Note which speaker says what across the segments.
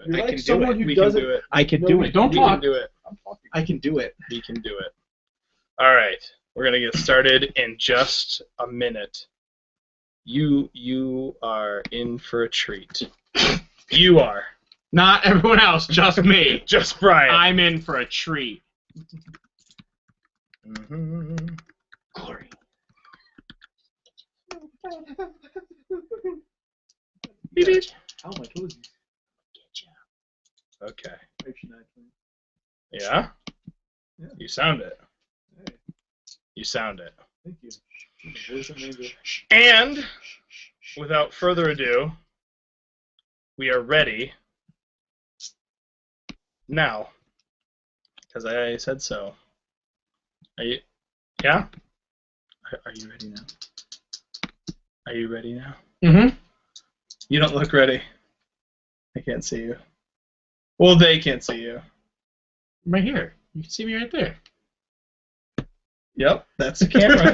Speaker 1: it.
Speaker 2: You're
Speaker 1: I
Speaker 2: like
Speaker 1: can do
Speaker 2: someone
Speaker 1: it.
Speaker 2: who
Speaker 1: We can
Speaker 2: doesn't-
Speaker 1: do it.
Speaker 3: I can
Speaker 2: No,
Speaker 3: do it. Don't
Speaker 1: We
Speaker 3: talk.
Speaker 1: can do it.
Speaker 2: I'm talking.
Speaker 3: I can do it.
Speaker 1: We can do it. All right. We're going to get started in just a minute. You are in for a treat. You are.
Speaker 3: Not everyone else, just me.
Speaker 1: Just Brian.
Speaker 3: I'm in for a treat.
Speaker 1: Mm-hmm.
Speaker 3: Glory.
Speaker 1: Beep, beep.
Speaker 2: How am I told you?
Speaker 1: Okay.
Speaker 2: Actually, not.
Speaker 1: Yeah?
Speaker 2: Yeah.
Speaker 1: You sound it.
Speaker 2: Hey,
Speaker 1: You sound it.
Speaker 2: thank you. Voice of an angel.
Speaker 1: And without further ado, we are ready now. Because I said so. Are you? Yeah? Are you ready now? Are you ready now?
Speaker 3: Mm-hmm.
Speaker 1: You don't look ready. I can't see you. Well, they can't see you.
Speaker 3: Right here. You can see me right there.
Speaker 1: Yep, that's the camera.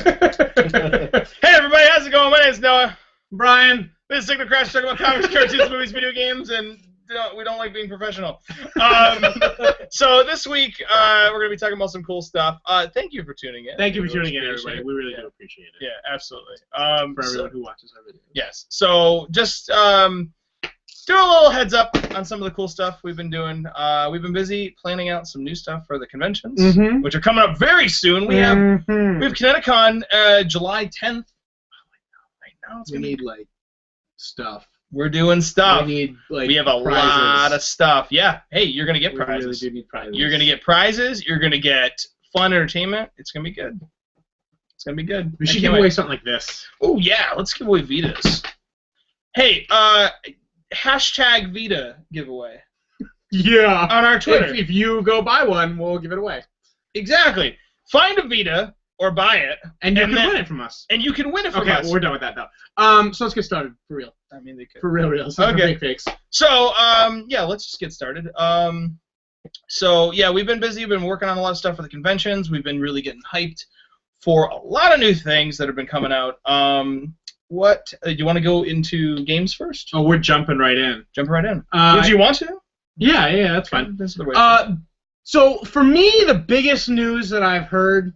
Speaker 1: Hey, everybody, how's it going? My name's Noah.
Speaker 3: Brian.
Speaker 1: This is Signalcrash, talking about comics, cartoons, movies, video games, and we don't like being professional. So this week, we're going to be talking about some cool stuff. Thank you for tuning in.
Speaker 3: Thank you for
Speaker 1: We really
Speaker 3: tuning in,
Speaker 1: appreciate
Speaker 3: everybody.
Speaker 1: it.
Speaker 3: We really
Speaker 1: Yeah.
Speaker 3: do appreciate it.
Speaker 1: Yeah, absolutely.
Speaker 3: For
Speaker 1: So-
Speaker 3: everyone who watches our videos.
Speaker 1: yes. So just do a little heads up on some of the cool stuff we've been doing. We've been busy planning out some new stuff for the conventions,
Speaker 3: Mhm.
Speaker 1: which are coming up very soon. We have
Speaker 3: Mhm.
Speaker 1: ConnectiCon July 10th. Right now, it's
Speaker 3: We
Speaker 1: gonna be,
Speaker 3: need, like, stuff.
Speaker 1: we're doing stuff.
Speaker 3: We need, like,
Speaker 1: We have a
Speaker 3: prizes.
Speaker 1: lot of stuff. Yeah. Hey, you're gonna get
Speaker 3: We
Speaker 1: prizes.
Speaker 3: really do need prizes.
Speaker 1: You're gonna get prizes. You're gonna get fun entertainment. It's gonna be good. It's gonna be good.
Speaker 3: We should give away something like this.
Speaker 1: Oh yeah, let's give away Vitas. Hey, hashtag Vita giveaway
Speaker 3: Yeah.
Speaker 1: on our Twitter.
Speaker 3: If you go buy one, we'll give it away.
Speaker 1: Exactly. Find a Vita or buy it,
Speaker 3: And you
Speaker 1: And
Speaker 3: can
Speaker 1: then-
Speaker 3: win it from us.
Speaker 1: and you can win it from
Speaker 3: Okay,
Speaker 1: us.
Speaker 3: well, we're done with that, though. So let's get started, for real.
Speaker 1: I mean, they could.
Speaker 3: For real. So
Speaker 1: Okay.
Speaker 3: fake fakes.
Speaker 1: So, yeah, let's just get started. So, yeah, we've been busy. We've been working on a lot of stuff for the conventions. We've been really getting hyped for a lot of new things that have been coming out. What do you want to go into games first?
Speaker 3: Oh, we're jumping right in.
Speaker 1: Jump right in.
Speaker 3: Uh,
Speaker 1: Would you want to?
Speaker 3: yeah, that's fine.
Speaker 1: This is the way.
Speaker 3: So for me, the biggest news that I've heard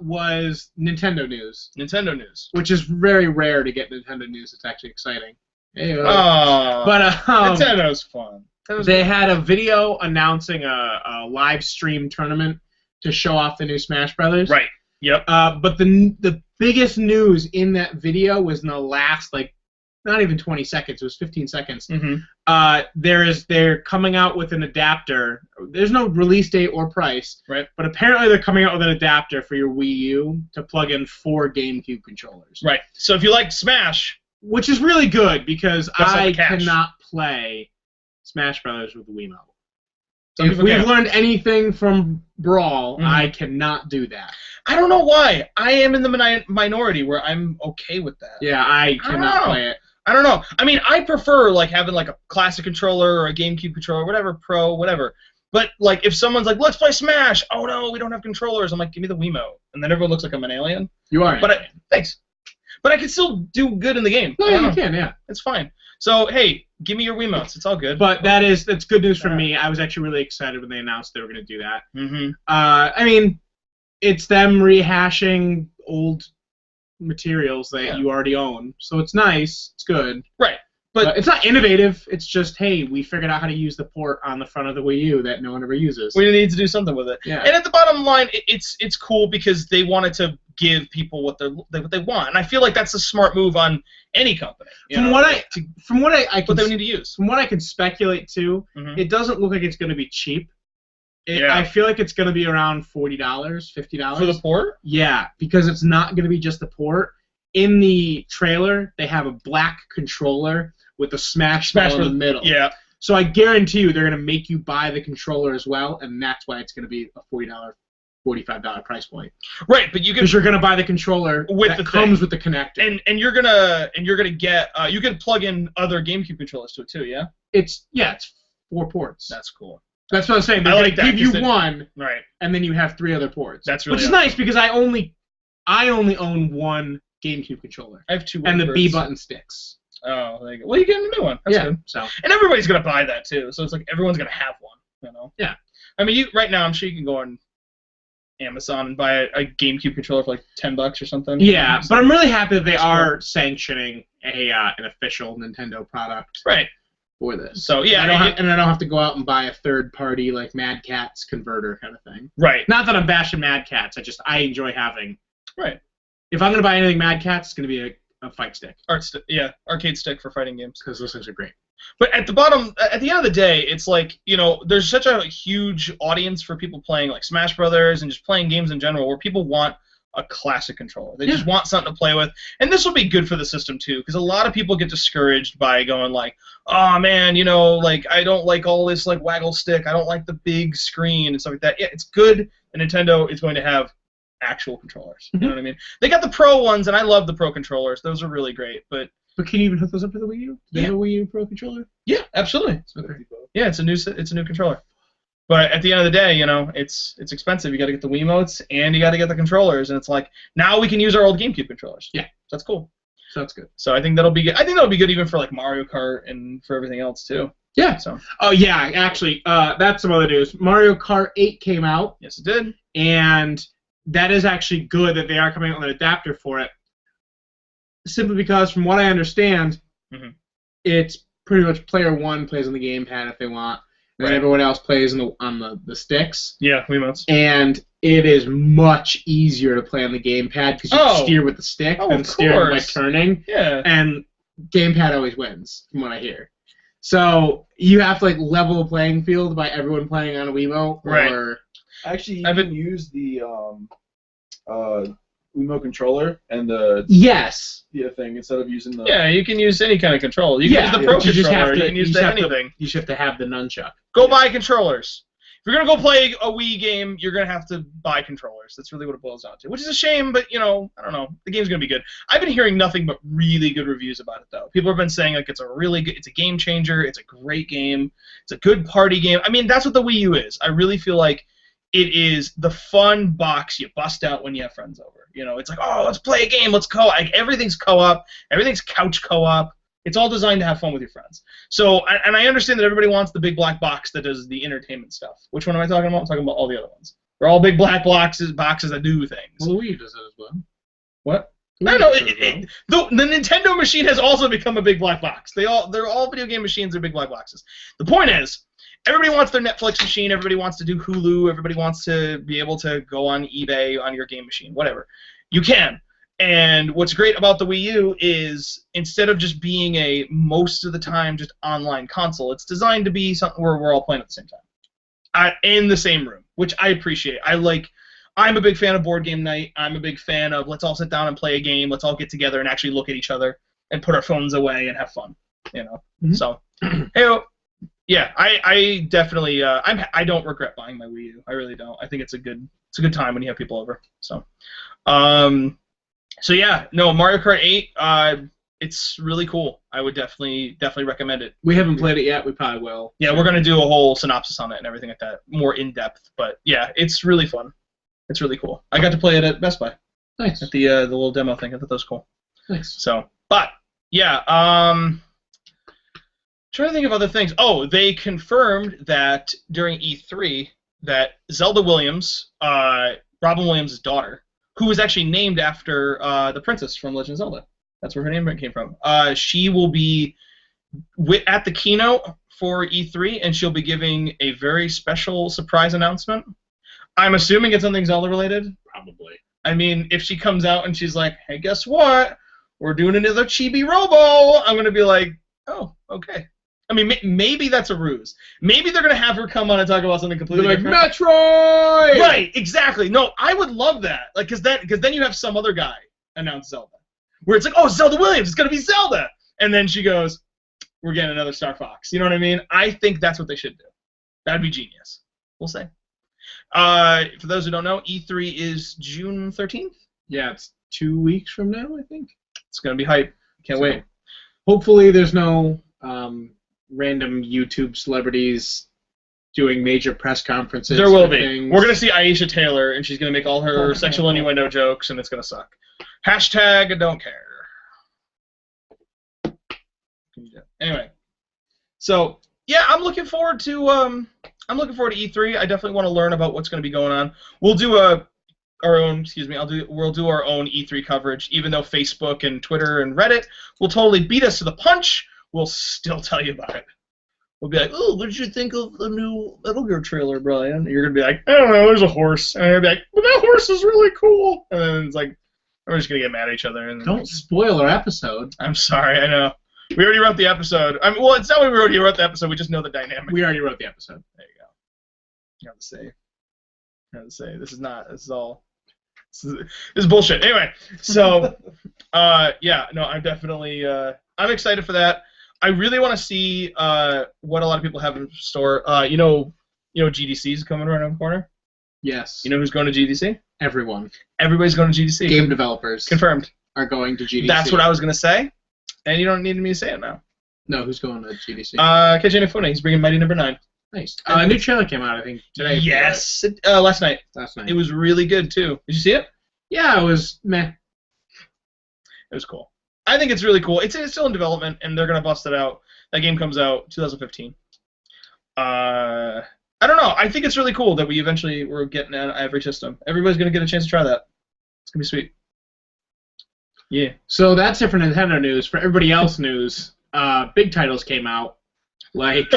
Speaker 3: was Nintendo news,
Speaker 1: Nintendo news.
Speaker 3: which is very rare to get Nintendo news. It's actually exciting. Hey,
Speaker 1: Oh,
Speaker 3: but
Speaker 1: Nintendo's fun.
Speaker 3: they had a video announcing a live stream tournament to show off the new Smash Brothers.
Speaker 1: Right. Yep.
Speaker 3: But the biggest news in that video was in the last, like, not even 20 seconds. It was 15 seconds.
Speaker 1: Mm-hmm.
Speaker 3: They're coming out with an adapter. There's no release date or price.
Speaker 1: Right.
Speaker 3: But apparently they're coming out with an adapter for your Wii U to plug in 4 GameCube controllers.
Speaker 1: Right. So if you like Smash,
Speaker 3: Which is really good because
Speaker 1: That's all
Speaker 3: I
Speaker 1: the cash.
Speaker 3: cannot play Smash Brothers with the Wiimote.
Speaker 1: some
Speaker 3: If
Speaker 1: people
Speaker 3: we've
Speaker 1: can.
Speaker 3: learned anything from Brawl,
Speaker 1: Mhm.
Speaker 3: I cannot do that.
Speaker 1: I don't know why. I am in the minority where I'm okay with that.
Speaker 3: Yeah, I cannot
Speaker 1: know.
Speaker 3: play it.
Speaker 1: I don't know. I mean, I prefer like having like a classic controller or a GameCube controller, whatever, Pro, whatever. But like, if someone's like, "Let's play Smash," oh no, we don't have controllers. I'm like, "Give me the Wiimote," and then everyone looks like I'm an alien.
Speaker 3: You are.
Speaker 1: But thanks. But I can still do good in the game.
Speaker 3: no,
Speaker 1: I don't
Speaker 3: you
Speaker 1: know.
Speaker 3: can, yeah.
Speaker 1: It's fine. So hey, give me your Wiimotes. It's all good.
Speaker 3: But that's good news for me. I was actually really excited when they announced they were going to do that.
Speaker 1: Mm-hmm.
Speaker 3: I mean, it's them rehashing old materials that you already own, so it's nice. It's good.
Speaker 1: Right.
Speaker 3: But it's not innovative. It's just, hey, we figured out how to use the port on the front of the Wii U that no one ever uses.
Speaker 1: We need to do something with it.
Speaker 3: Yeah.
Speaker 1: And at the bottom line, it's cool because they wanted to give people what they want, and I feel like that's a smart move on any company.
Speaker 3: From what I
Speaker 1: what
Speaker 3: can
Speaker 1: they need to use.
Speaker 3: from what I can speculate too,
Speaker 1: Mhm.
Speaker 3: it doesn't look like it's going to be cheap.
Speaker 1: Yeah.
Speaker 3: I feel like it's going to be around $40, $50
Speaker 1: For the port?
Speaker 3: Yeah, because it's not going to be just the port. In the trailer, they have a black controller with a Smash ball in the middle.
Speaker 1: Yeah.
Speaker 3: So I guarantee you they're going to make you buy the controller as well, and that's why it's going to be a $40, $45 price point.
Speaker 1: Right, but you can
Speaker 3: Because you're going to buy the controller
Speaker 1: With
Speaker 3: that
Speaker 1: the
Speaker 3: comes
Speaker 1: thing.
Speaker 3: with the connector.
Speaker 1: and you're gonna get you can plug in other GameCube controllers to it too, yeah?
Speaker 3: It's 4 ports.
Speaker 1: That's cool.
Speaker 3: That's what I'm saying. They're
Speaker 1: I
Speaker 3: going
Speaker 1: like
Speaker 3: to
Speaker 1: that,
Speaker 3: give you
Speaker 1: 'cause
Speaker 3: one,
Speaker 1: Right.
Speaker 3: and then you have 3 other ports.
Speaker 1: That's really
Speaker 3: which is
Speaker 1: awesome.
Speaker 3: nice because I only own one GameCube controller
Speaker 1: I have 2
Speaker 3: and the B
Speaker 1: Wii
Speaker 3: button sticks.
Speaker 1: Oh, well, you get a new one. That's good.
Speaker 3: So.
Speaker 1: And everybody's gonna buy that too. So it's like everyone's gonna have one. You know.
Speaker 3: Yeah.
Speaker 1: I mean, right now I'm sure you can go on Amazon and buy a GameCube controller for like $10 or something.
Speaker 3: Yeah, but I'm really happy that they are sanctioning an official Nintendo product.
Speaker 1: Right.
Speaker 3: For this.
Speaker 1: So yeah,
Speaker 3: I don't have to go out and buy a third-party like Mad Catz converter kind of thing.
Speaker 1: Right.
Speaker 3: Not that I'm bashing Mad Catz. I enjoy having.
Speaker 1: Right.
Speaker 3: If I'm gonna buy anything Mad Catz, it's gonna be a fight stick.
Speaker 1: Arcade stick for fighting games.
Speaker 3: Because those things are great.
Speaker 1: But at the end of the day, it's like, you know, there's such a huge audience for people playing like Smash Brothers and just playing games in general where people want a classic controller. They just want something to play with. And this will be good for the system too, because a lot of people get discouraged by going like, oh man, you know, like I don't like all this like waggle stick. I don't like the big screen and stuff like that. Yeah, it's good. And Nintendo is going to have actual controllers. You know what I mean? They got the Pro ones, and I love the Pro controllers. Those are really great. But
Speaker 3: can you even hook those up to the Wii U? Do they have a Wii U Pro controller?
Speaker 1: Yeah, absolutely.
Speaker 3: Okay.
Speaker 1: Yeah, it's a new controller. But at the end of the day, you know, it's expensive. You got to get the Wiimotes and you got to get the controllers, and it's like now we can use our old GameCube controllers.
Speaker 3: Yeah,
Speaker 1: so that's cool.
Speaker 3: So that's good.
Speaker 1: So I think that'll be good. I think that'll be good even for like Mario Kart and for everything else too.
Speaker 3: Yeah.
Speaker 1: So.
Speaker 3: Oh yeah, actually, that's some other news. Mario Kart 8 came out.
Speaker 1: Yes, it did.
Speaker 3: And that is actually good that they are coming out with an adapter for it. Simply because, from what I understand, it's pretty much player one plays on the gamepad if they want. And then everyone else plays on the sticks.
Speaker 1: Yeah, Wiimotes.
Speaker 3: And it is much easier to play on the gamepad because you steer with the stick than steering by turning.
Speaker 1: Yeah.
Speaker 3: And gamepad always wins, from what I hear. So you have to like level the playing field by everyone playing on a Wiimote. Or
Speaker 2: actually, you can use the Wiimote controller and the thing instead of using the.
Speaker 1: Yeah, you can use any kind of controller. You can use the Pro controller. You can use anything.
Speaker 3: You just have to have the nunchuck.
Speaker 1: Go buy controllers. If you're gonna go play a Wii game, you're gonna have to buy controllers. That's really what it boils down to. Which is a shame, but you know, I don't know. The game's gonna be good. I've been hearing nothing but really good reviews about it, though. People have been saying like it's a game changer. It's a great game. It's a good party game. I mean, that's what the Wii U is. I really feel like it is the fun box you bust out when you have friends over. You know, it's like, oh, let's play a game. Let's like, everything's co-op. Everything's couch co-op. It's all designed to have fun with your friends. So, and I understand that everybody wants the big black box that does the entertainment stuff. Which one am I talking about? I'm talking about all the other ones. They're all big black boxes that do things.
Speaker 3: Well, the Wii U does that as well.
Speaker 1: What? No, the Nintendo machine has also become a big black box. They're all video game machines are big black boxes. The point is, everybody wants their Netflix machine. Everybody wants to do Hulu. Everybody wants to be able to go on eBay on your game machine. Whatever. You can. And what's great about the Wii U is instead of just being a most of the time just online console, it's designed to be something where we're all playing at the same time, in the same room, which I appreciate. I'm a big fan of board game night. I'm a big fan of let's all sit down and play a game. Let's all get together and actually look at each other and put our phones away and have fun. You know. So, hey, yeah, I definitely I don't regret buying my Wii U. I really don't. I think it's a good time when you have people over. So. So yeah, no, Mario Kart 8, it's really cool. I would definitely recommend it.
Speaker 3: We haven't played it yet. We probably will.
Speaker 1: Yeah, we're gonna do a whole synopsis on it and everything like that, more in depth. But yeah, it's really fun. It's really cool. I got to play it at Best Buy.
Speaker 3: Nice.
Speaker 1: At the little demo thing. I thought that was cool.
Speaker 3: Nice.
Speaker 1: So, but yeah, trying to think of other things. Oh, they confirmed that during E3 that Zelda Williams, Robin Williams' daughter, who was actually named after the princess from Legend of Zelda. That's where her name came from. She will be at the keynote for E3, and she'll be giving a very special surprise announcement. I'm assuming it's something Zelda-related.
Speaker 3: Probably.
Speaker 1: I mean, if she comes out and she's like, hey, guess what? We're doing another Chibi Robo. I'm going to be like, oh, okay. I mean, maybe that's a ruse. Maybe they're going to have her come on and talk about something completely different.
Speaker 3: Metroid!
Speaker 1: Right, exactly. No, I would love that. Like, because then you have some other guy announce Zelda. Where it's like, oh, Zelda Williams, it's going to be Zelda. And then she goes, we're getting another Star Fox. You know what I mean? I think that's what they should do. That'd be genius. We'll see. For those who don't know, E3 is June 13th.
Speaker 3: Yeah, it's 2 weeks from now, I think.
Speaker 1: It's going to be hype. Can't wait.
Speaker 3: Hopefully there's no random YouTube celebrities doing major press conferences.
Speaker 1: There will be. Things. We're going to see Aisha Taylor, and she's going to make all her sexual innuendo jokes, and it's going to suck. Hashtag don't care. Anyway, so yeah, I'm looking forward to E3. I definitely want to learn about what's going to be going on. We'll do our own. Excuse me. We'll do our own E3 coverage. Even though Facebook and Twitter and Reddit will totally beat us to the punch, we'll still tell you about it. We'll be like, oh, what did you think of the new Metal Gear trailer, Brian? And you're going to be like, I don't know, there's a horse. And I'll be like, well, that horse is really cool. And then it's like, we're just going to get mad at each other. And
Speaker 3: don't spoil our episode.
Speaker 1: I'm sorry, I know. We already wrote the episode. I mean, well, it's not we already wrote the episode, we just know the dynamic.
Speaker 3: We already wrote the episode.
Speaker 1: There you go. You have to say. This is bullshit. Anyway, so, yeah, no, I'm definitely, I'm excited for that. I really want to see what a lot of people have in store. You know, GDC is coming around the corner.
Speaker 3: Yes.
Speaker 1: You know who's going to GDC?
Speaker 3: Everyone.
Speaker 1: Everybody's going to GDC.
Speaker 3: Game developers.
Speaker 1: Confirmed.
Speaker 3: Are going to GDC.
Speaker 1: That's what I was going to say, and you don't need me to say it now.
Speaker 3: No, who's going to GDC?
Speaker 1: Keiji Inafune. He's bringing Mighty Number 9.
Speaker 3: Nice. A new trailer came out, I think, today.
Speaker 1: Yes. Last night. It was really good, too. Did you see it?
Speaker 3: Yeah, it was meh.
Speaker 1: It was cool. I think it's really cool. It's still in development, and they're going to bust it out. That game comes out 2015. I don't know. I think it's really cool that we're getting an every system. Everybody's going to get a chance to try that. It's going to be sweet. Yeah.
Speaker 3: So that's it for Nintendo news. For everybody else news, big titles came out. Like...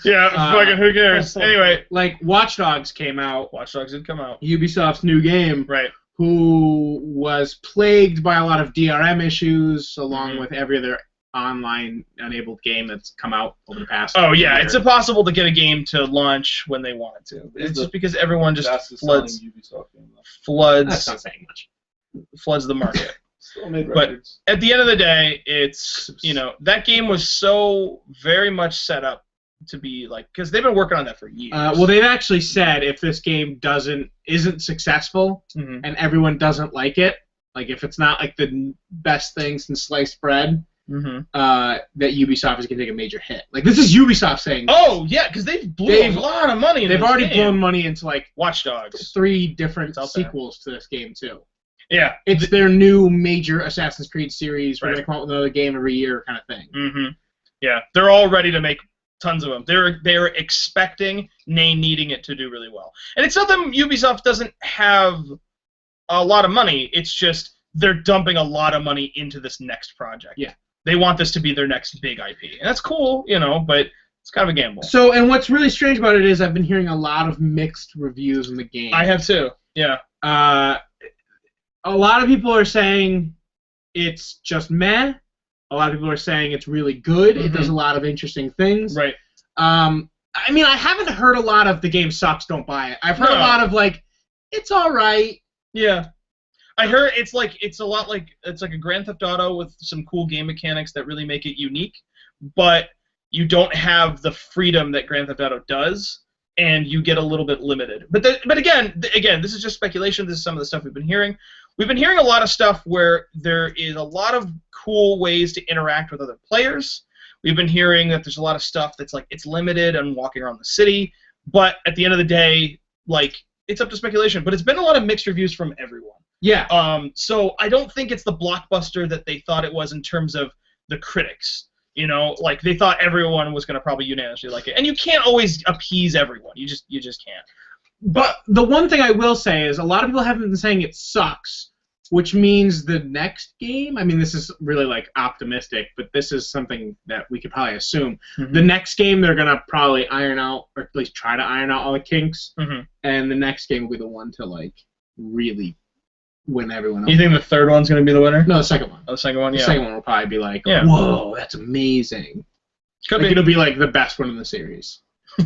Speaker 1: yeah, fucking who cares? Anyway.
Speaker 3: Like, Watch Dogs came out.
Speaker 1: Watch Dogs did come out.
Speaker 3: Ubisoft's new game.
Speaker 1: Right.
Speaker 3: Who was plagued by a lot of DRM issues, along with every other online-enabled game that's come out over the past
Speaker 1: Oh, yeah,
Speaker 3: year.
Speaker 1: It's impossible to get a game to launch when they want it to. It's just because everyone just floods.
Speaker 3: That's not saying much.
Speaker 1: Floods the market.
Speaker 2: Still made records.
Speaker 1: But at the end of the day, it's, that game was so very much set up to be like, because they've been working on that for years.
Speaker 3: Well, they've actually said if this game isn't successful and everyone doesn't like it, like if it's not like the best thing since sliced bread, that Ubisoft is going to take a major hit. Like, this is Ubisoft saying this.
Speaker 1: Oh, yeah, because they've blown a lot of money into
Speaker 3: They've already blown money into, like,
Speaker 1: Watch Dogs.
Speaker 3: 3 different sequels to this game, too.
Speaker 1: Yeah.
Speaker 3: It's their new major Assassin's Creed series. We're going to come out with another game every year kind of thing.
Speaker 1: Yeah, they're all ready to make tons of them. They're expecting, needing it to do really well. And it's not that Ubisoft doesn't have a lot of money. It's just they're dumping a lot of money into this next project.
Speaker 3: Yeah.
Speaker 1: They want this to be their next big IP. And that's cool, but it's kind of a gamble.
Speaker 3: So, and what's really strange about it is I've been hearing a lot of mixed reviews in the game.
Speaker 1: I have too, yeah.
Speaker 3: A lot of people are saying it's just meh. A lot of people are saying it's really good. It does a lot of interesting things.
Speaker 1: Right.
Speaker 3: I mean, I haven't heard a lot of the game sucks, don't buy it. I've heard a lot of, like, it's all right.
Speaker 1: Yeah. I heard it's a lot like a Grand Theft Auto with some cool game mechanics that really make it unique, but you don't have the freedom that Grand Theft Auto does, and you get a little bit limited. But again, this is just speculation. This is some of the stuff we've been hearing. We've been hearing a lot of stuff where there is a lot of cool ways to interact with other players. We've been hearing that there's a lot of stuff that's like it's limited and walking around the city, but at the end of the day, like it's up to speculation. But it's been a lot of mixed reviews from everyone.
Speaker 3: Yeah.
Speaker 1: So I don't think it's the blockbuster that they thought it was in terms of the critics. Like they thought everyone was going to probably unanimously like it, and you can't always appease everyone. You just can't.
Speaker 3: But the one thing I will say is a lot of people haven't been saying it sucks, which means the next game, I mean, this is really, like, optimistic, but this is something that we could probably assume. The next game, they're going to probably iron out, or at least try to iron out all the kinks, and the next game will be the one to, like, really win everyone else.
Speaker 1: You think the third one's going to be the winner?
Speaker 3: No, the second one.
Speaker 1: Oh, the second one, yeah.
Speaker 3: The second one will probably be like, whoa, that's amazing. It'll be, like, the best one in the series.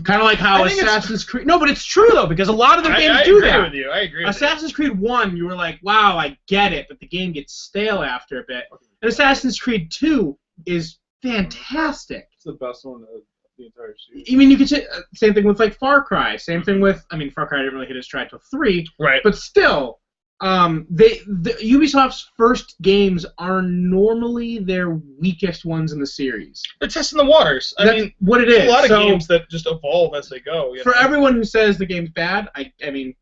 Speaker 3: Kind of like how Assassin's Creed... No, but it's true, though, because a lot of their games do that.
Speaker 1: I agree with you. I agree with
Speaker 3: Assassin's Creed 1, you were like, wow, I get it, but the game gets stale after a bit. And Assassin's Creed 2 is fantastic.
Speaker 2: It's the best one of the entire series.
Speaker 3: I mean, you could say... same thing with, like, Far Cry. Same thing with... I mean, Far Cry didn't really hit his stride till 3.
Speaker 1: Right.
Speaker 3: But still... Ubisoft's first games are normally their weakest ones in the series.
Speaker 1: They're testing the waters. I mean,
Speaker 3: what it is.
Speaker 1: A lot of games that just evolve as they go.
Speaker 3: For everyone who says the game's bad, I mean,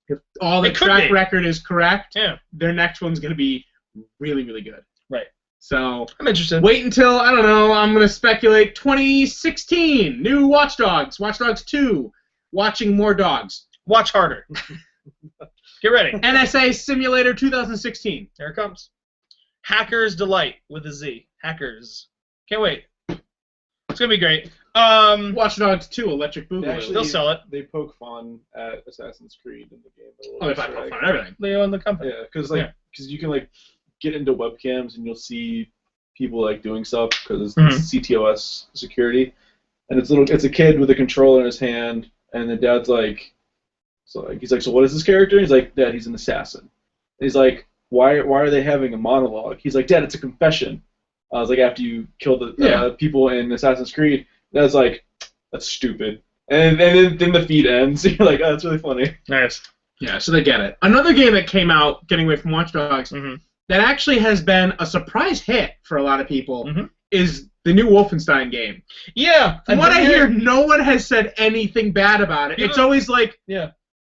Speaker 3: if all the track record is correct, their next one's going to be really, really good.
Speaker 1: Right.
Speaker 3: So
Speaker 1: I'm interested.
Speaker 3: Wait until, I don't know, I'm going to speculate 2016, new Watch Dogs, Watch Dogs 2, watching more dogs.
Speaker 1: Watch harder. Get ready.
Speaker 3: NSA Simulator 2016.
Speaker 1: Here it comes. Hackers Delight with a Z. Hackers. Can't wait. It's going to be great.
Speaker 3: Watch Dogs 2, Electric Boogaloo.
Speaker 1: They'll sell it.
Speaker 2: They poke fun at Assassin's Creed in the game.
Speaker 3: Oh, they poke fun at everything.
Speaker 1: They own the company.
Speaker 2: Yeah, because you can like get into webcams and you'll see people like doing stuff because it's CTOS security, and it's a kid with a controller in his hand, and the dad's like, so what is this character? And he's like, Dad, he's an assassin. And he's like, why are they having a monologue? He's like, Dad, it's a confession. I was like, after you kill the people in Assassin's Creed, Dad's like, that's stupid. And then the feed ends. You're like, oh, that's really funny.
Speaker 1: Nice.
Speaker 3: Yeah, so they get it. Another game that came out, getting away from Watch Dogs, that actually has been a surprise hit for a lot of people is the new Wolfenstein game.
Speaker 1: Yeah.
Speaker 3: From what I hear, no one has said anything bad about it. It's always like,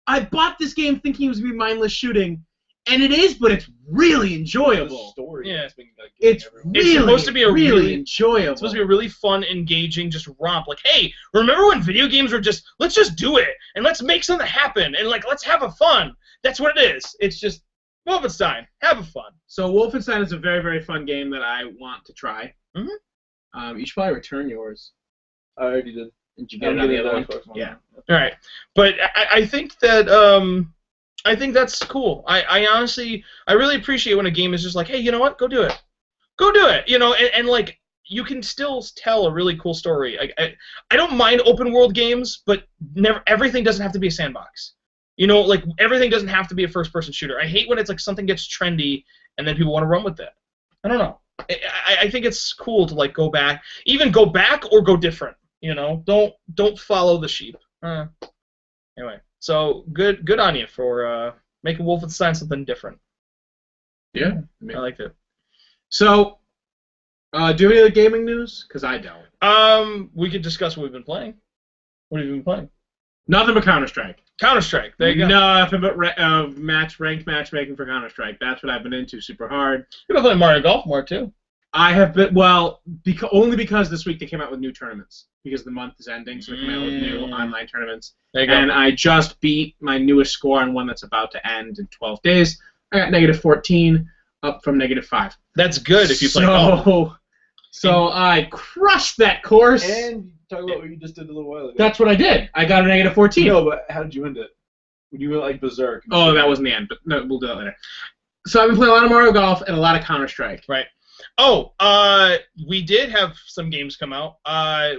Speaker 3: I bought this game thinking it was going to be mindless shooting, and it is, but it's really enjoyable.
Speaker 2: The story
Speaker 1: it's
Speaker 3: supposed to be really enjoyable.
Speaker 1: It's supposed to be a really fun, engaging, just romp. Like, hey, remember when video games were just, let's just do it, and let's make something happen, and like, let's have a fun. That's what it is. It's just Wolfenstein. Have a fun.
Speaker 3: So Wolfenstein is a very, very fun game that I want to try. You should probably return yours.
Speaker 2: I already did.
Speaker 3: Did you get it on the other one? Yeah.
Speaker 1: All right. But I think that I think that's cool. I honestly, I really appreciate when a game is just like, hey, you know what? Go do it. Go do it. You know, and like, you can still tell a really cool story. I don't mind open world games, but everything doesn't have to be a sandbox. You know, like, everything doesn't have to be a first-person shooter. I hate when it's like something gets trendy and then people want to run with it. I don't know. I think it's cool to like go back or go different. You know, don't follow the sheep. Anyway, so good on you for making Wolfenstein something different.
Speaker 3: Yeah,
Speaker 1: I liked it.
Speaker 3: So, do you have any other gaming news? Because I don't.
Speaker 1: We could discuss what we've been playing. What have you been playing?
Speaker 3: Nothing but Counter-Strike.
Speaker 1: Counter-Strike. There you go.
Speaker 3: Nothing but ranked matchmaking for Counter-Strike. That's what I've been into super hard.
Speaker 1: You've been playing Mario Golf more too.
Speaker 3: I have been, only because this week they came out with new tournaments. Because the month is ending, so they came out with new online tournaments.
Speaker 1: There you go.
Speaker 3: And I just beat my newest score on one that's about to end in 12 days. I got -14, up from -5.
Speaker 1: That's good if you play golf.
Speaker 3: So I crushed that course.
Speaker 2: And talk about what you just did a little while ago.
Speaker 3: That's what I did. I got a -14.
Speaker 2: No, but how did you end it? When you went like berserk.
Speaker 3: Oh, that wasn't the end, but no, we'll do that later. So I've been playing a lot of Mario Golf and a lot of Counter-Strike.
Speaker 1: Right. Oh, we did have some games come out.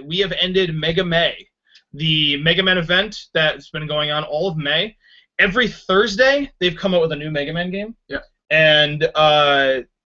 Speaker 1: We have ended Mega May, the Mega Man event that's been going on all of May. Every Thursday, they've come out with a new Mega Man game.
Speaker 3: Yeah.
Speaker 1: And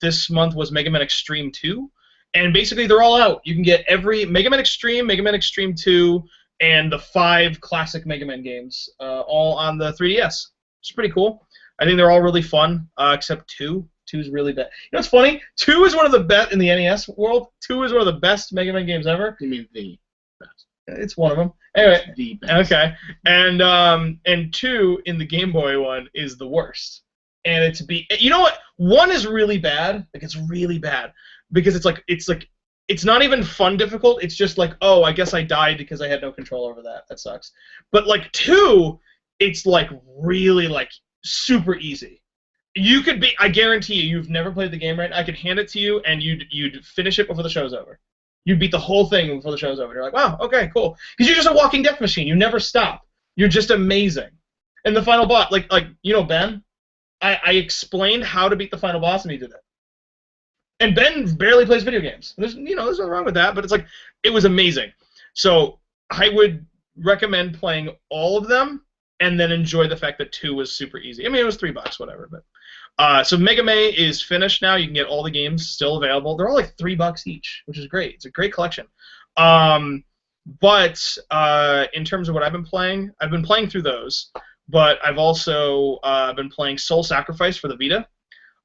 Speaker 1: this month was Mega Man Extreme 2. And basically, they're all out. You can get every Mega Man Extreme 2, and the 5 classic Mega Man games, all on the 3DS. It's pretty cool. I think they're all really fun, except 2. 2 is really bad. You know what's funny? 2 is one of the best in the NES world. 2 is one of the best Mega Man games ever.
Speaker 3: You mean the best?
Speaker 1: It's one of them. Anyway.
Speaker 3: It's the best.
Speaker 1: Okay. And 2 in the Game Boy one is the worst. And you know what? 1 is really bad. Like, it's really bad because it's not even fun difficult. It's just like, oh, I guess I died because I had no control over that. That sucks. But like 2, it's like really like super easy. You could be. I guarantee you've never played the game, right? I could hand it to you, and you'd finish it before the show's over. You'd beat the whole thing before the show's over. You're like, wow, okay, cool. Because you're just a walking death machine. You never stop. You're just amazing. And the final boss, like you know, Ben, I explained how to beat the final boss, and he did it. And Ben barely plays video games. There's nothing wrong with that, but it's like it was amazing. So I would recommend playing all of them, and then enjoy the fact that 2 was super easy. I mean, it was $3, whatever, but. So Mega May is finished now. You can get all the games still available. They're all like $3 each, which is great. It's a great collection. But in terms of what I've been playing through those. But I've also been playing Soul Sacrifice for the Vita.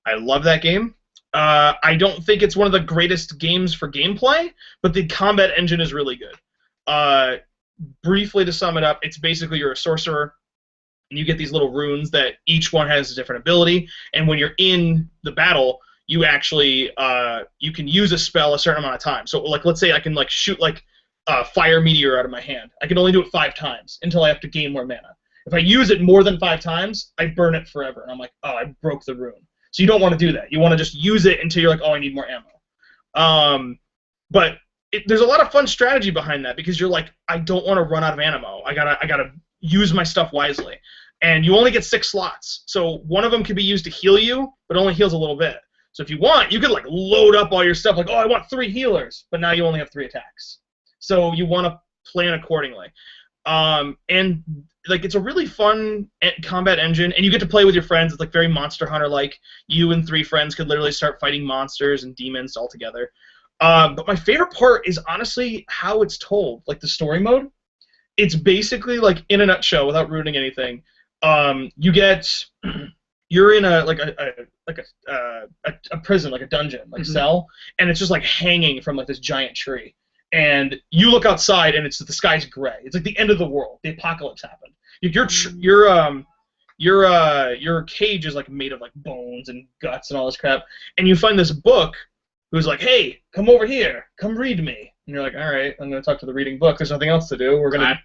Speaker 1: I love that game. I don't think it's one of the greatest games for gameplay, but the combat engine is really good. Briefly to sum it up, it's basically you're a sorcerer. And you get these little runes that each one has a different ability, and when you're in the battle, you actually you can use a spell a certain amount of time. So like let's say I can like shoot like fire meteor out of my hand. I can only do it 5 times until I have to gain more mana. If I use it more than 5 times, I burn it forever, and I'm like, oh, I broke the rune. So you don't want to do that. You want to just use it until you're like, oh, I need more ammo. But there's a lot of fun strategy behind that because you're like, I don't want to run out of ammo. I gotta use my stuff wisely. And you only get 6 slots. So one of them can be used to heal you, but only heals a little bit. So if you want, you could like load up all your stuff, like, oh, I want 3 healers, but now you only have 3 attacks. So you want to plan accordingly. And like it's a really fun combat engine, and you get to play with your friends. It's like very Monster Hunter-like. You and 3 friends could literally start fighting monsters and demons all together. But my favorite part is honestly how it's told, like the story mode. It's basically like in a nutshell, without ruining anything. You're in a prison, like a dungeon, like cell, and it's just like hanging from like this giant tree. And you look outside, and the sky's gray. It's like the end of the world. The apocalypse happened. Your cage is like made of like bones and guts and all this crap. And you find this book, who's like, hey, come over here, come read me. And you're like, all right, I'm gonna talk to the reading book. There's nothing else to do. We're gonna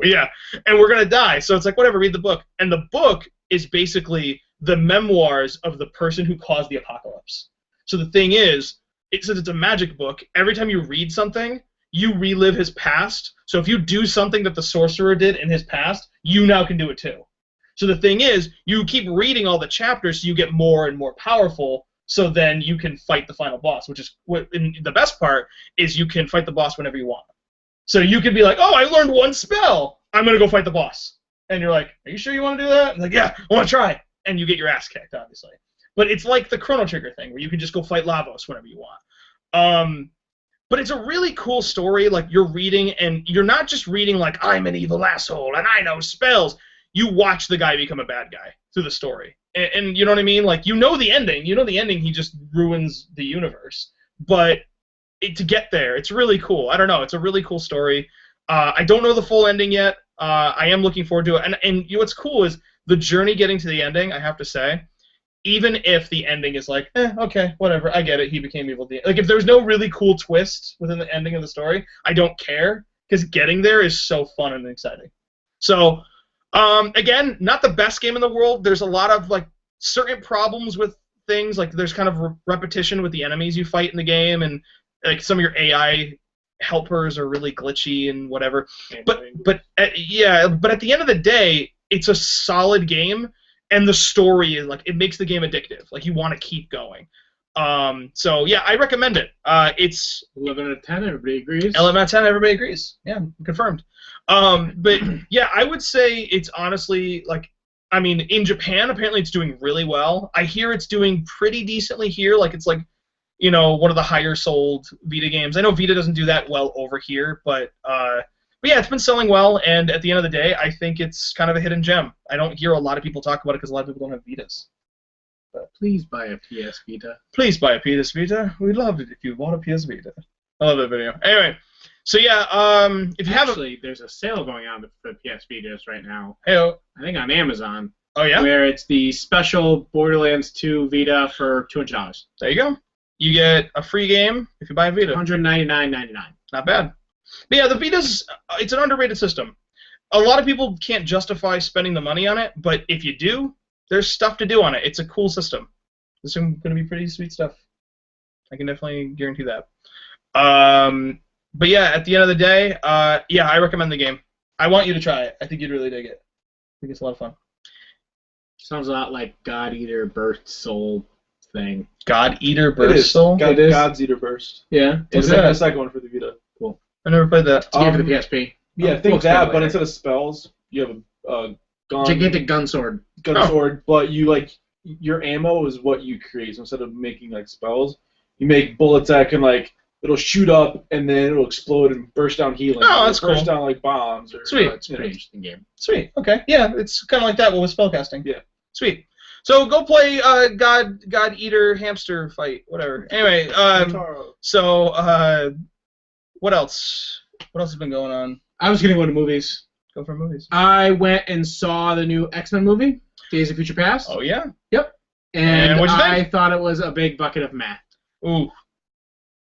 Speaker 1: yeah, and we're gonna die. So it's like, whatever, read the book. And the book is basically the memoirs of the person who caused the apocalypse. So the thing is, since it's a magic book, every time you read something, you relive his past. So if you do something that the sorcerer did in his past, you now can do it too. So the thing is, you keep reading all the chapters so you get more and more powerful, so then you can fight the final boss, which is the best part is you can fight the boss whenever you want. So you could be like, oh, I learned 1 spell. I'm going to go fight the boss. And you're like, are you sure you want to do that? And like, yeah, I want to try. And you get your ass kicked, obviously. But it's like the Chrono Trigger thing, where you can just go fight Lavos whenever you want. But it's a really cool story. Like, you're reading, and you're not just reading like, I'm an evil asshole, and I know spells. You watch the guy become a bad guy through the story. And you know what I mean? Like, you know the ending. You know the ending, he just ruins the universe. But to get there, it's really cool. I don't know. It's a really cool story. I don't know the full ending yet. I am looking forward to it. And you know what's cool is the journey getting to the ending, I have to say, even if the ending is like, okay, whatever, I get it, he became evil. Like, if there's no really cool twist within the ending of the story, I don't care, because getting there is so fun and exciting. So, again, not the best game in the world. There's a lot of, like, certain problems with things. Like, there's kind of repetition with the enemies you fight in the game, and, like, some of your AI helpers are really glitchy and whatever. But at the end of the day, it's a solid game. And the story is like, it makes the game addictive. Like, you want to keep going. So yeah, I recommend it. It's
Speaker 3: 11 out of 10. Everybody agrees.
Speaker 1: 11 out of 10. Everybody agrees. Yeah, confirmed. But yeah, I would say it's honestly like, I mean, in Japan apparently it's doing really well. I hear it's doing pretty decently here. Like, it's like, you know, one of the higher sold Vita games. I know Vita doesn't do that well over here, but yeah, it's been selling well, and at the end of the day, I think it's kind of a hidden gem. I don't hear a lot of people talk about it because a lot of people don't have Vitas.
Speaker 3: But please buy a PS Vita.
Speaker 1: Please buy a PS Vita. We'd love it if you bought a PS Vita. I love that video. Anyway, so yeah, if you
Speaker 3: Actually, there's a sale going on for PS Vitas right now.
Speaker 1: Hey-o.
Speaker 3: I think on Amazon.
Speaker 1: Oh, yeah?
Speaker 3: Where it's the special Borderlands 2 Vita for $200.
Speaker 1: There you go. You get a free game if you buy a Vita.
Speaker 3: $199.99.
Speaker 1: Not bad. But yeah, the Vita's, it's an underrated system. A lot of people can't justify spending the money on it, but if you do, there's stuff to do on it. It's a cool system. This is going to be pretty sweet stuff. I can definitely guarantee that. But yeah, at the end of the day, yeah, I recommend the game. I want you to try it. I think you'd really dig it. I think it's a lot of fun.
Speaker 3: Sounds a lot like God Eater Burst Soul thing.
Speaker 1: God Eater Burst Soul?
Speaker 2: God's Eater Burst.
Speaker 3: Yeah.
Speaker 2: It's the second one for the Vita. Cool.
Speaker 1: I never played that.
Speaker 3: It's a game for the PSP.
Speaker 2: Yeah, think that, but instead of spells, you have a
Speaker 3: gigantic gun sword.
Speaker 2: Sword, but you like your ammo is what you create. So instead of making like spells, you make bullets that can like it'll shoot up and then it'll explode and burst down healing.
Speaker 1: Oh, that's cool.
Speaker 2: Burst down like bombs.
Speaker 1: Sweet.
Speaker 3: It's a pretty interesting game.
Speaker 1: Sweet. Okay. Yeah, it's kind of like that, but with spellcasting.
Speaker 2: Yeah.
Speaker 1: Sweet. So go play God Eater Hamster Fight, whatever. Anyway, so what else? What else has been going on?
Speaker 3: I was gonna go to movies.
Speaker 1: Go for movies.
Speaker 3: I went and saw the new X-Men movie, Days of Future Past.
Speaker 1: Oh yeah.
Speaker 3: Yep. And
Speaker 1: what'd you think?
Speaker 3: I thought it was a big bucket of meh.
Speaker 1: Ooh.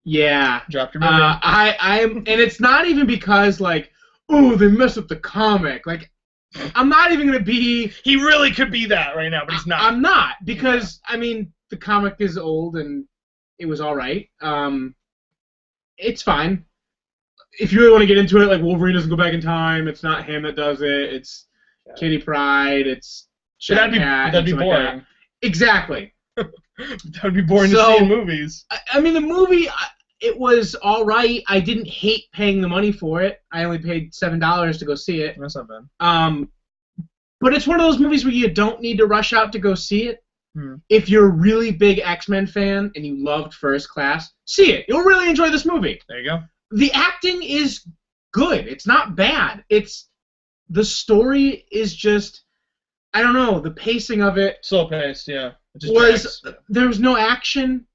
Speaker 3: Yeah.
Speaker 1: Dropped your movie.
Speaker 3: And it's not even because, like, ooh, they messed up the comic. Like, I'm not even going to be...
Speaker 1: He really could be that right now, but he's not.
Speaker 3: I'm not, because, I mean, the comic is old, and it was alright. It's fine. If you really want to get into it, like, Wolverine doesn't go back in time, it's not him that does it, it's Kitty Pryde, it's
Speaker 1: that'd be boring.
Speaker 3: Like that. Exactly.
Speaker 1: That would be boring to see in movies.
Speaker 3: I mean, the movie, it was alright. I didn't hate paying the money for it. I only paid $7 to go see it.
Speaker 1: That's not bad.
Speaker 3: But it's one of those movies where you don't need to rush out to go see it.
Speaker 1: Hmm.
Speaker 3: If you're a really big X-Men fan and you loved First Class, see it. You'll really enjoy this movie.
Speaker 1: There you go.
Speaker 3: The acting is good. It's not bad. The story is just, I don't know, the pacing of it.
Speaker 1: Slow paced, yeah.
Speaker 3: There was no action.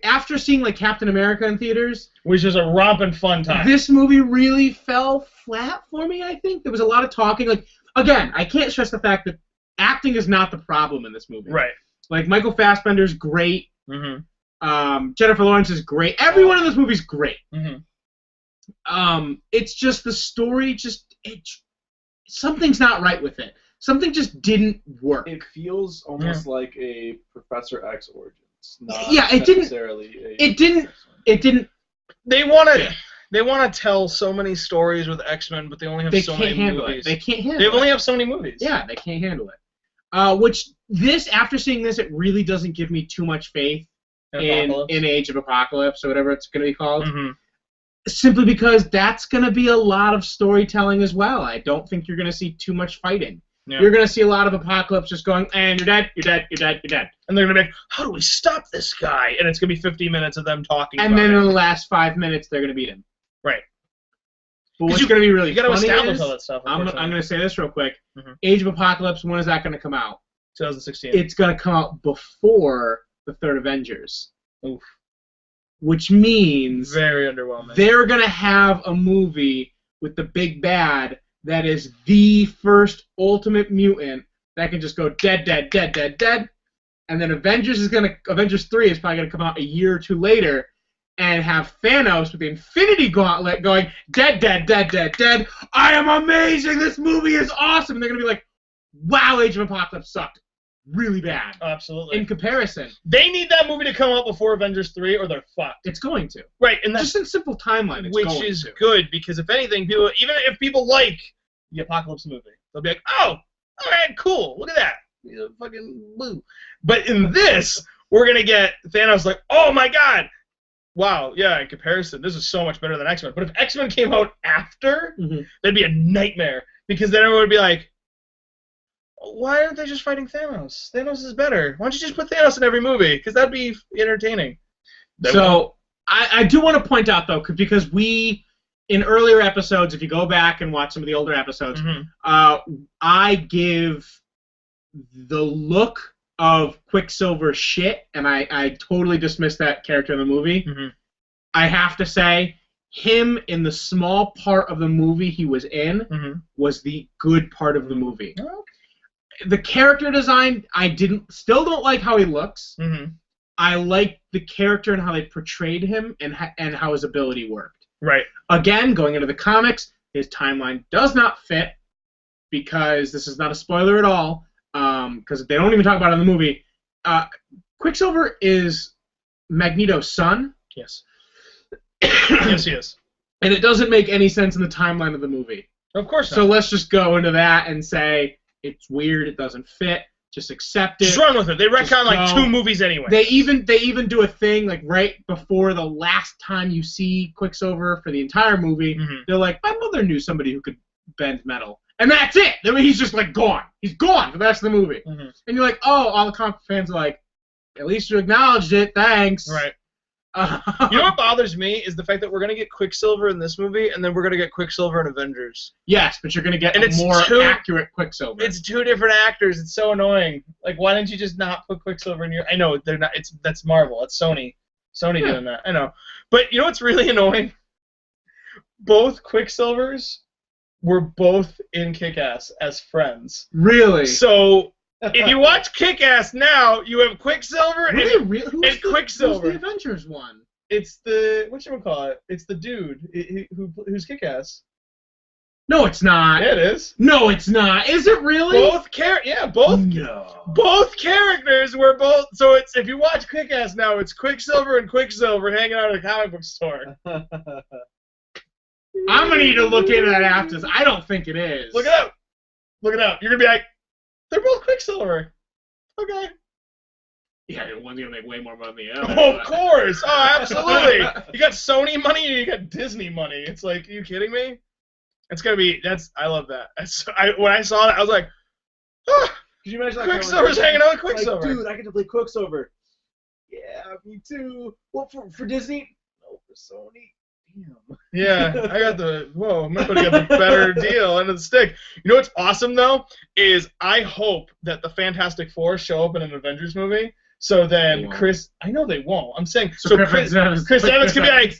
Speaker 3: After seeing like Captain America in theaters,
Speaker 1: which is a romping fun time,
Speaker 3: this movie really fell flat for me. I think there was a lot of talking. Like, again, I can't stress the fact that acting is not the problem in this movie.
Speaker 1: Right.
Speaker 3: Like, Michael Fassbender's great.
Speaker 1: Mm-hmm.
Speaker 3: Jennifer Lawrence is great. Everyone in this movie is great.
Speaker 1: Mm-hmm.
Speaker 3: It's just the story. Something's not right with it. Something just didn't work.
Speaker 2: It feels almost like a Professor X Origins. Not
Speaker 3: it didn't. It didn't.
Speaker 1: They want to tell so many stories with X-Men, but they only have so many movies.
Speaker 3: They can't handle it.
Speaker 1: They only have so many movies.
Speaker 3: Yeah, they can't handle it. After seeing this, it really doesn't give me too much faith in Age of Apocalypse or whatever it's going to be called.
Speaker 1: Mm-hmm.
Speaker 3: Simply because that's going to be a lot of storytelling as well. I don't think you're going to see too much fighting. Yeah. You're going to see a lot of Apocalypse just going, and you're dead, you're dead, you're dead, you're dead.
Speaker 1: And they're going to be like, how do we stop this guy? And it's going to be 50 minutes of them talking
Speaker 3: and then in the last 5 minutes, they're going to beat him.
Speaker 1: Right.
Speaker 3: But what's going to be really funny
Speaker 1: establish all that stuff.
Speaker 3: I'm going to say this real quick.
Speaker 1: Mm-hmm.
Speaker 3: Age of Apocalypse, when is that going to come out?
Speaker 1: 2016.
Speaker 3: It's going to come out before the third Avengers.
Speaker 1: Oof.
Speaker 3: Which means
Speaker 1: very underwhelming.
Speaker 3: They're going to have a movie with the big bad that is the first ultimate mutant that can just go dead, dead, dead, dead, dead. And then Avengers 3 is probably going to come out a year or two later and have Thanos with the Infinity Gauntlet going dead, dead, dead, dead, dead. I am amazing. This movie is awesome. And they're going to be like, wow, Age of Apocalypse sucked really bad.
Speaker 1: Absolutely.
Speaker 3: In comparison.
Speaker 1: They need that movie to come out before Avengers 3 or they're fucked.
Speaker 3: It's going to.
Speaker 1: Right. And that's
Speaker 3: just in simple timeline, it's
Speaker 1: which
Speaker 3: going
Speaker 1: is
Speaker 3: to.
Speaker 1: good because if anything, people, even if people like the Apocalypse movie, they'll be like, oh, all right, cool. Look at that. He's a fucking blue. But in this, we're going to get Thanos like, oh my god. Wow, yeah, in comparison, this is so much better than X-Men. But if X-Men came out after, that'd be a nightmare. Because then everyone would be like, why aren't they just fighting Thanos? Thanos is better. Why don't you just put Thanos in every movie? Because that'd be entertaining.
Speaker 3: So, I do want to point out, though, because we, in earlier episodes, if you go back and watch some of the older episodes, I give the look of Quicksilver shit, and I totally dismiss that character in the movie. I have to say, him in the small part of the movie he was in was the good part of the movie. The character design, still don't like how he looks. I like the character and how they portrayed him and how his ability worked.
Speaker 1: Right.
Speaker 3: Again, going into the comics, his timeline does not fit because this is not a spoiler at all. Because they don't even talk about it in the movie. Quicksilver is Magneto's son.
Speaker 1: Yes. Yes, he is.
Speaker 3: And it doesn't make any sense in the timeline of the movie.
Speaker 1: Of course not.
Speaker 3: So let's just go into that and say it's weird, it doesn't fit, just accept it.
Speaker 1: Just run with it. They retcon like 2 movies anyway.
Speaker 3: They even do a thing like right before the last time you see Quicksilver for the entire movie. They're like, my mother knew somebody who could bend metal. And that's it. I mean, he's just like gone. He's gone for the rest of the movie. And you're like, oh, all the comic fans are like, at least you acknowledged it. Thanks.
Speaker 1: Right. You know what bothers me is the fact that we're going to get Quicksilver in this movie, and then we're going to get Quicksilver in Avengers.
Speaker 3: Yes, but you're going to get a more accurate Quicksilver.
Speaker 1: It's 2 different actors. It's so annoying. Like, why didn't you just not put Quicksilver in your... I know, they're not. That's Marvel. It's Sony. Sony doing that. I know. But you know what's really annoying? Both Quicksilvers were both in Kick-Ass as friends.
Speaker 3: Really?
Speaker 1: So If you watch Kick-Ass now, you have Quicksilver and Quicksilver.
Speaker 3: Who's the Avengers one?
Speaker 1: It's the whatchamacallit? It's the dude who's Kick-Ass.
Speaker 3: No, it's not.
Speaker 1: Yeah, it is.
Speaker 3: No, it's not. Is it really?
Speaker 1: Both
Speaker 3: No.
Speaker 1: Both characters were both. So it's if you watch Kick-Ass now, it's Quicksilver and Quicksilver hanging out at a comic book store.
Speaker 3: I'm gonna need to look into that after this. I don't think it is.
Speaker 1: Look it up. Look it up. You're gonna be like, they're both Quicksilver. Okay.
Speaker 3: Yeah, one's gonna make way more money.
Speaker 1: Oh, of course. Oh, absolutely. You got Sony money or you got Disney money. It's like, are you kidding me? It's gonna be. I love that. When I saw that, I was like, ah,
Speaker 2: Could you imagine that
Speaker 1: Quicksilver's hanging out with Quicksilver.
Speaker 2: Like, dude, I get to play Quicksilver. Yeah, me too. Well, for Disney? No, for Sony. Damn.
Speaker 1: Yeah, I got the. Whoa, I'm gonna get the better deal end of the stick. You know what's awesome though is I hope that the Fantastic Four show up in an Avengers movie. So then Chris, I know they won't. I'm saying so Chris Evans can be like,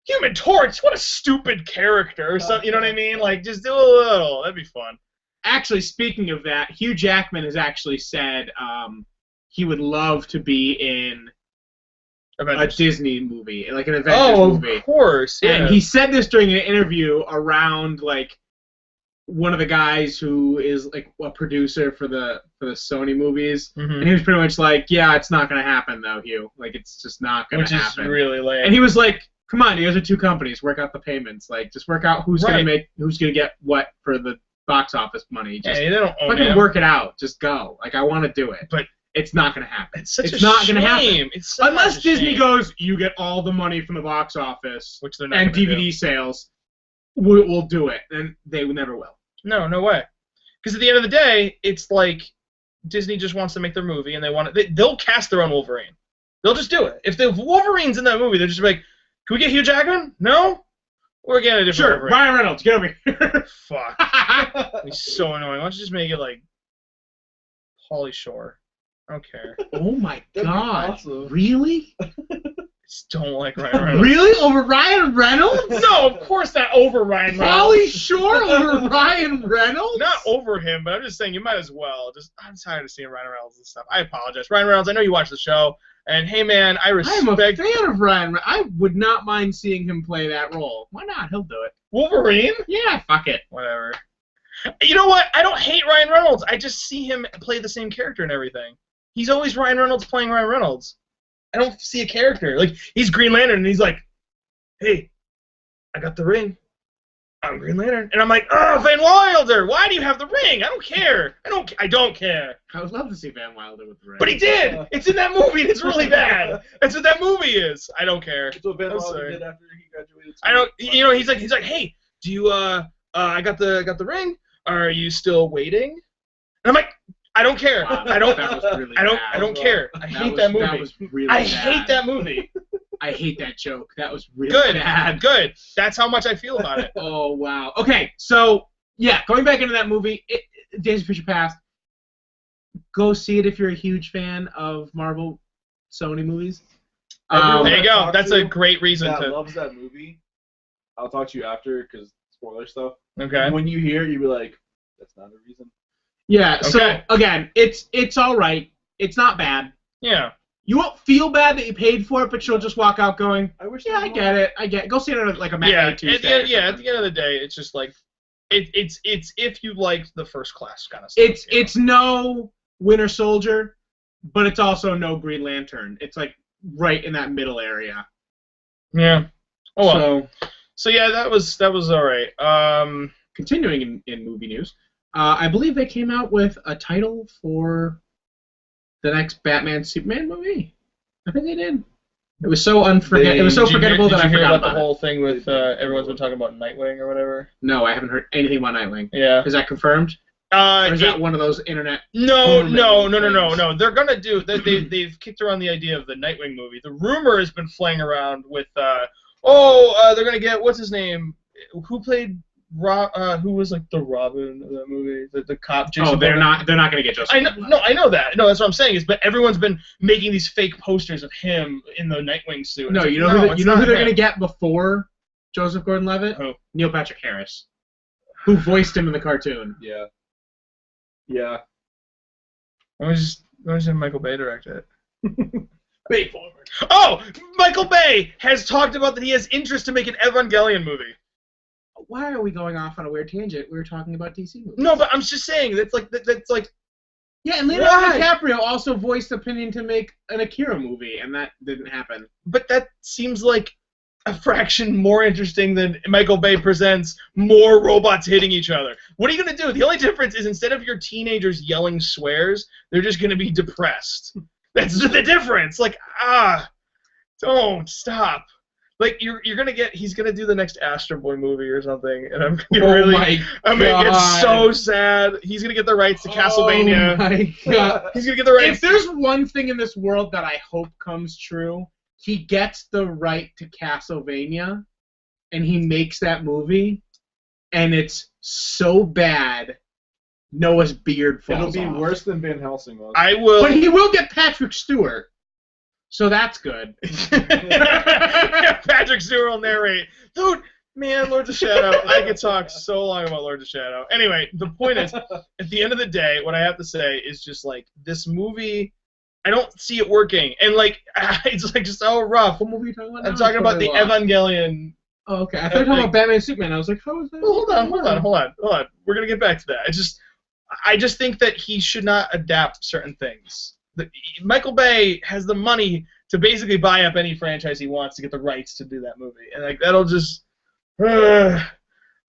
Speaker 1: Human Torch. What a stupid character or something. You know what I mean? Like just do a little. That'd be fun.
Speaker 3: Actually, speaking of that, Hugh Jackman has actually said he would love to be in a Disney movie, like an Avengers movie.
Speaker 1: Oh, of course. Yeah.
Speaker 3: And he said this during an interview around like one of the guys who is like a producer for the Sony movies, and he was pretty much like, "Yeah, it's not gonna happen though, Hugh. Like it's just not gonna happen."
Speaker 1: Which is really lame.
Speaker 3: And he was like, "Come on, you guys are two companies. Work out the payments. Like just work out who's gonna get what for the box office money. Just
Speaker 1: they don't own
Speaker 3: fucking work it out. Just go. Like I want to do it, but." It's not going to happen.
Speaker 1: It's such a
Speaker 3: not
Speaker 1: shame.
Speaker 3: Gonna happen.
Speaker 1: It's
Speaker 3: unless Disney goes, you get all the money from the box office,
Speaker 1: which they're not
Speaker 3: and DVD sales. We'll do it, and they never will.
Speaker 1: No way. Because at the end of the day, it's like Disney just wants to make their movie, and they'll cast their own Wolverine. They'll just do it. If the Wolverine's in that movie, they're just like, can we get Hugh Jackman? No. We're getting a different Wolverine.
Speaker 3: Ryan Reynolds, get over here.
Speaker 1: Fuck. He's so annoying. Why don't you just make it like Pauly Shore? I don't care.
Speaker 3: Oh my god. Awesome. Really?
Speaker 1: I just don't like Ryan Reynolds.
Speaker 3: Really? Over Ryan Reynolds?
Speaker 1: No, of course not over Ryan Reynolds.
Speaker 3: Pauly Shore over Ryan Reynolds?
Speaker 1: Not over him, but I'm just saying you might as well. I'm tired of seeing Ryan Reynolds and stuff. I apologize. Ryan Reynolds, I know you watch the show, and hey man, I respect...
Speaker 3: I'm a fan of Ryan Reynolds. I would not mind seeing him play that role. Why not? He'll do it.
Speaker 1: Wolverine?
Speaker 3: Yeah, fuck it.
Speaker 1: Whatever. You know what? I don't hate Ryan Reynolds. I just see him play the same character and everything. He's always Ryan Reynolds playing Ryan Reynolds. I don't see a character. Like, he's Green Lantern, and he's like, hey, I got the ring. I'm Green Lantern. And I'm like, oh, Van Wilder, why do you have the ring? I don't care. I don't care.
Speaker 3: I would love to see Van Wilder with the ring.
Speaker 1: But he did. It's in that movie, and it's really bad. That's what that movie is. I don't care.
Speaker 2: That's what Van Wilder did after he graduated.
Speaker 1: I don't, he's like, hey, do you, I got the ring. Are you still waiting? And I'm like, I don't care.
Speaker 3: Wow,
Speaker 1: I don't care. I hate that movie.
Speaker 3: That was really
Speaker 1: I
Speaker 3: bad.
Speaker 1: hate that movie.
Speaker 3: I hate that joke. That was really bad.
Speaker 1: Good. That's how much I feel about it.
Speaker 3: Oh, wow. Okay, so, yeah, going back into that movie, Days of Future Past, go see it if you're a huge fan of Marvel Sony movies.
Speaker 1: There you go. That's a great reason to...
Speaker 2: loves that movie. I'll talk to you after, because spoiler stuff.
Speaker 1: Okay.
Speaker 2: When you hear it, you'll be like, that's not a reason.
Speaker 3: Yeah, so, again, it's all right. It's not bad.
Speaker 1: Yeah.
Speaker 3: You won't feel bad that you paid for it, but you'll just walk out going, I get it. Go see it on like a matinee Tuesday.
Speaker 1: At the end of the day, it's just like, it's if you like the First Class kind of stuff.
Speaker 3: It's no Winter Soldier, but it's also no Green Lantern. It's like right in that middle area.
Speaker 1: Yeah. Oh well. So yeah, that was all right.
Speaker 3: Continuing in movie news. I believe they came out with a title for the next Batman-Superman movie. I think they did. It was so forgettable that I forgot
Speaker 1: about the whole thing with everyone's been talking about Nightwing or whatever.
Speaker 3: No, I haven't heard anything about Nightwing.
Speaker 1: Yeah.
Speaker 3: Is that confirmed? Or is that one of those internet?
Speaker 1: No. They're gonna do. They've kicked around the idea of the Nightwing movie. The rumor has been flying around with, they're gonna get what's his name? Who played? Who was like the Robin of that movie? The cop. Jason
Speaker 3: they're not gonna get Joseph.
Speaker 1: I know that. No, that's what I'm saying. But everyone's been making these fake posters of him in the Nightwing suit.
Speaker 3: No, you know who they're gonna get before Joseph Gordon-Levitt?
Speaker 1: Who?
Speaker 3: Neil Patrick Harris, who voiced him in the cartoon.
Speaker 2: Yeah. Yeah.
Speaker 1: Why don't we just have Michael Bay direct it?
Speaker 3: Bay forward.
Speaker 1: Oh, Michael Bay has talked about that he has interest to make an Evangelion movie.
Speaker 3: Why are we going off on a weird tangent? We were talking about DC movies.
Speaker 1: No, but I'm just saying that's like.
Speaker 3: Yeah, and Leonardo DiCaprio also voiced opinion to make an Akira movie, and that didn't happen.
Speaker 1: But that seems like a fraction more interesting than Michael Bay presents more robots hitting each other. What are you going to do? The only difference is instead of your teenagers yelling swears, they're just going to be depressed. That's the difference. Like, don't stop. Like he's gonna do the next Astro Boy movie or something, and I'm gonna get so sad. He's gonna get the rights to Castlevania.
Speaker 3: Oh my God.
Speaker 1: He's gonna get the rights.
Speaker 3: If there's one thing in this world that I hope comes true, he gets the right to Castlevania, and he makes that movie, and it's so bad, Noah's beard falls
Speaker 2: It'll be
Speaker 3: off.
Speaker 2: worse than Van Helsing was.
Speaker 1: I will.
Speaker 3: But he will get Patrick Stewart. So that's good.
Speaker 1: Patrick Stewart will narrate. Dude, man, Lords of Shadow. I could talk so long about Lords of Shadow. Anyway, the point is, at the end of the day, what I have to say is just like this movie. I don't see it working, and like it's like just so rough.
Speaker 3: What movie are you talking about?
Speaker 1: I'm talking about the Evangelion.
Speaker 3: Oh, okay. I thought you were talking about Batman and Superman. I was like, how is that?
Speaker 1: Well, hold on. We're gonna get back to that. I just think that he should not adapt certain things. Michael Bay has the money to basically buy up any franchise he wants to get the rights to do that movie, and like that'll just, I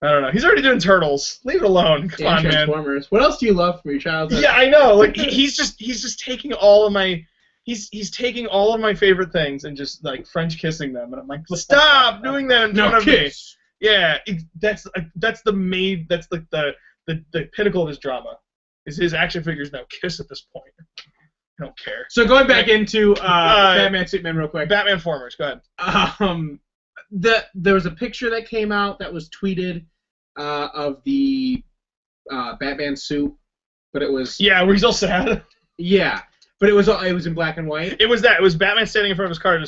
Speaker 1: don't know. He's already doing Turtles. Leave it alone. Come on,
Speaker 3: Transformers. Man. What else do you love from your childhood?
Speaker 1: Yeah, I know. Like he's just taking all of my, he's taking all of my favorite things and just like French kissing them, and I'm like, stop doing that in front of me. Yeah, that's the pinnacle of his drama. Is his action figures now kiss at this point. I don't care.
Speaker 3: So going back into Batman Superman real quick.
Speaker 1: Batman Formers, go ahead.
Speaker 3: There was a picture that came out that was tweeted of the Batman suit, but it was
Speaker 1: where he's all sad.
Speaker 3: Yeah, but it was in black and white.
Speaker 1: It was Batman standing in front of his car, and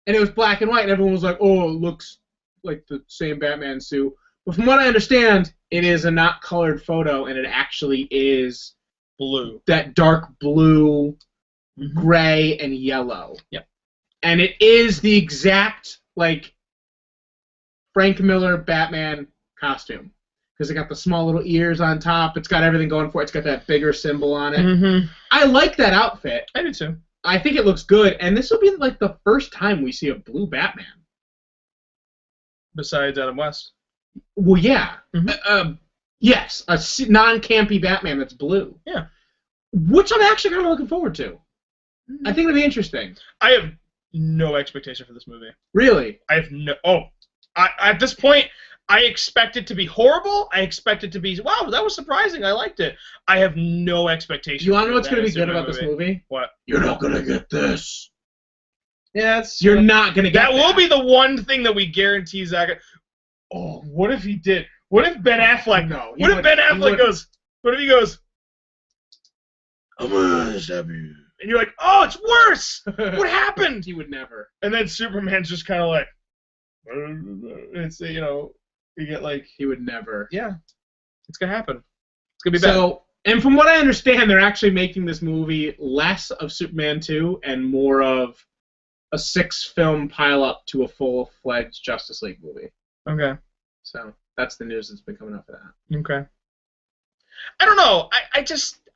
Speaker 3: it was black and white, and everyone was like, "Oh, it looks like the same Batman suit." But from what I understand, it is a not colored photo, and it actually is
Speaker 1: blue.
Speaker 3: That dark blue, gray, and yellow.
Speaker 1: Yep.
Speaker 3: And it is the exact, like, Frank Miller Batman costume. Because it got the small little ears on top. It's got everything going for it. It's got that bigger symbol on it.
Speaker 1: Mm-hmm.
Speaker 3: I like that outfit.
Speaker 1: I do too.
Speaker 3: I think it looks good. And this will be, like, the first time we see a blue Batman.
Speaker 1: Besides Adam West.
Speaker 3: Well, yeah. Mm-hmm. Yes, a non-campy Batman that's blue.
Speaker 1: Yeah.
Speaker 3: Which I'm actually kind of looking forward to. I think it'll be interesting.
Speaker 1: I have no expectation for this movie.
Speaker 3: Really?
Speaker 1: I have no... at this point, I expect it to be horrible. I expect it to be, wow, that was surprising. I liked it. I have no expectation.
Speaker 3: You want to know what's going to be good about this movie?
Speaker 1: What?
Speaker 3: You're not going to get this.
Speaker 1: Yeah,
Speaker 3: You're not going to get that.
Speaker 1: That will be the one thing that we guarantee Zach... Oh, what if he did... What if Ben Affleck?
Speaker 3: No.
Speaker 1: What if Ben Affleck goes? What if he goes? I'm gonna stab you. And you're like, oh, it's worse. What happened?
Speaker 3: He would never.
Speaker 1: And then Superman's just kind of like, it's you get like.
Speaker 3: He would never.
Speaker 1: Yeah, it's gonna happen. It's gonna be bad.
Speaker 3: So, and from what I understand, they're actually making this movie less of Superman 2 and more of a 6-film pileup to a full-fledged Justice League movie.
Speaker 1: Okay.
Speaker 3: So. That's the news that's been coming up for that.
Speaker 1: Okay. I don't know.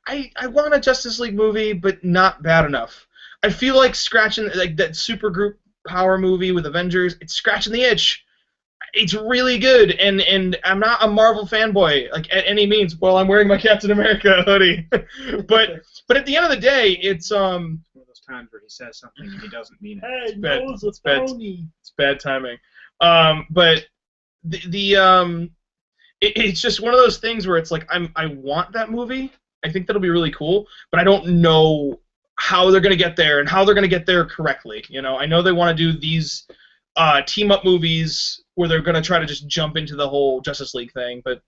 Speaker 1: I want a Justice League movie, but not bad enough. I feel like scratching like that supergroup power movie with Avengers. It's scratching the itch. It's really good, and I'm not a Marvel fanboy like at any means. Well, I'm wearing my Captain America hoodie, but at the end of the day, it's one
Speaker 3: of those times where he says something and he doesn't mean it.
Speaker 1: Hey, it's bad timing. But. It's just one of those things where it's like I want that movie. I think that'll be really cool, but I don't know how they're gonna get there and how they're gonna get there correctly. I know they want to do these team up movies where they're gonna try to just jump into the whole Justice League thing, but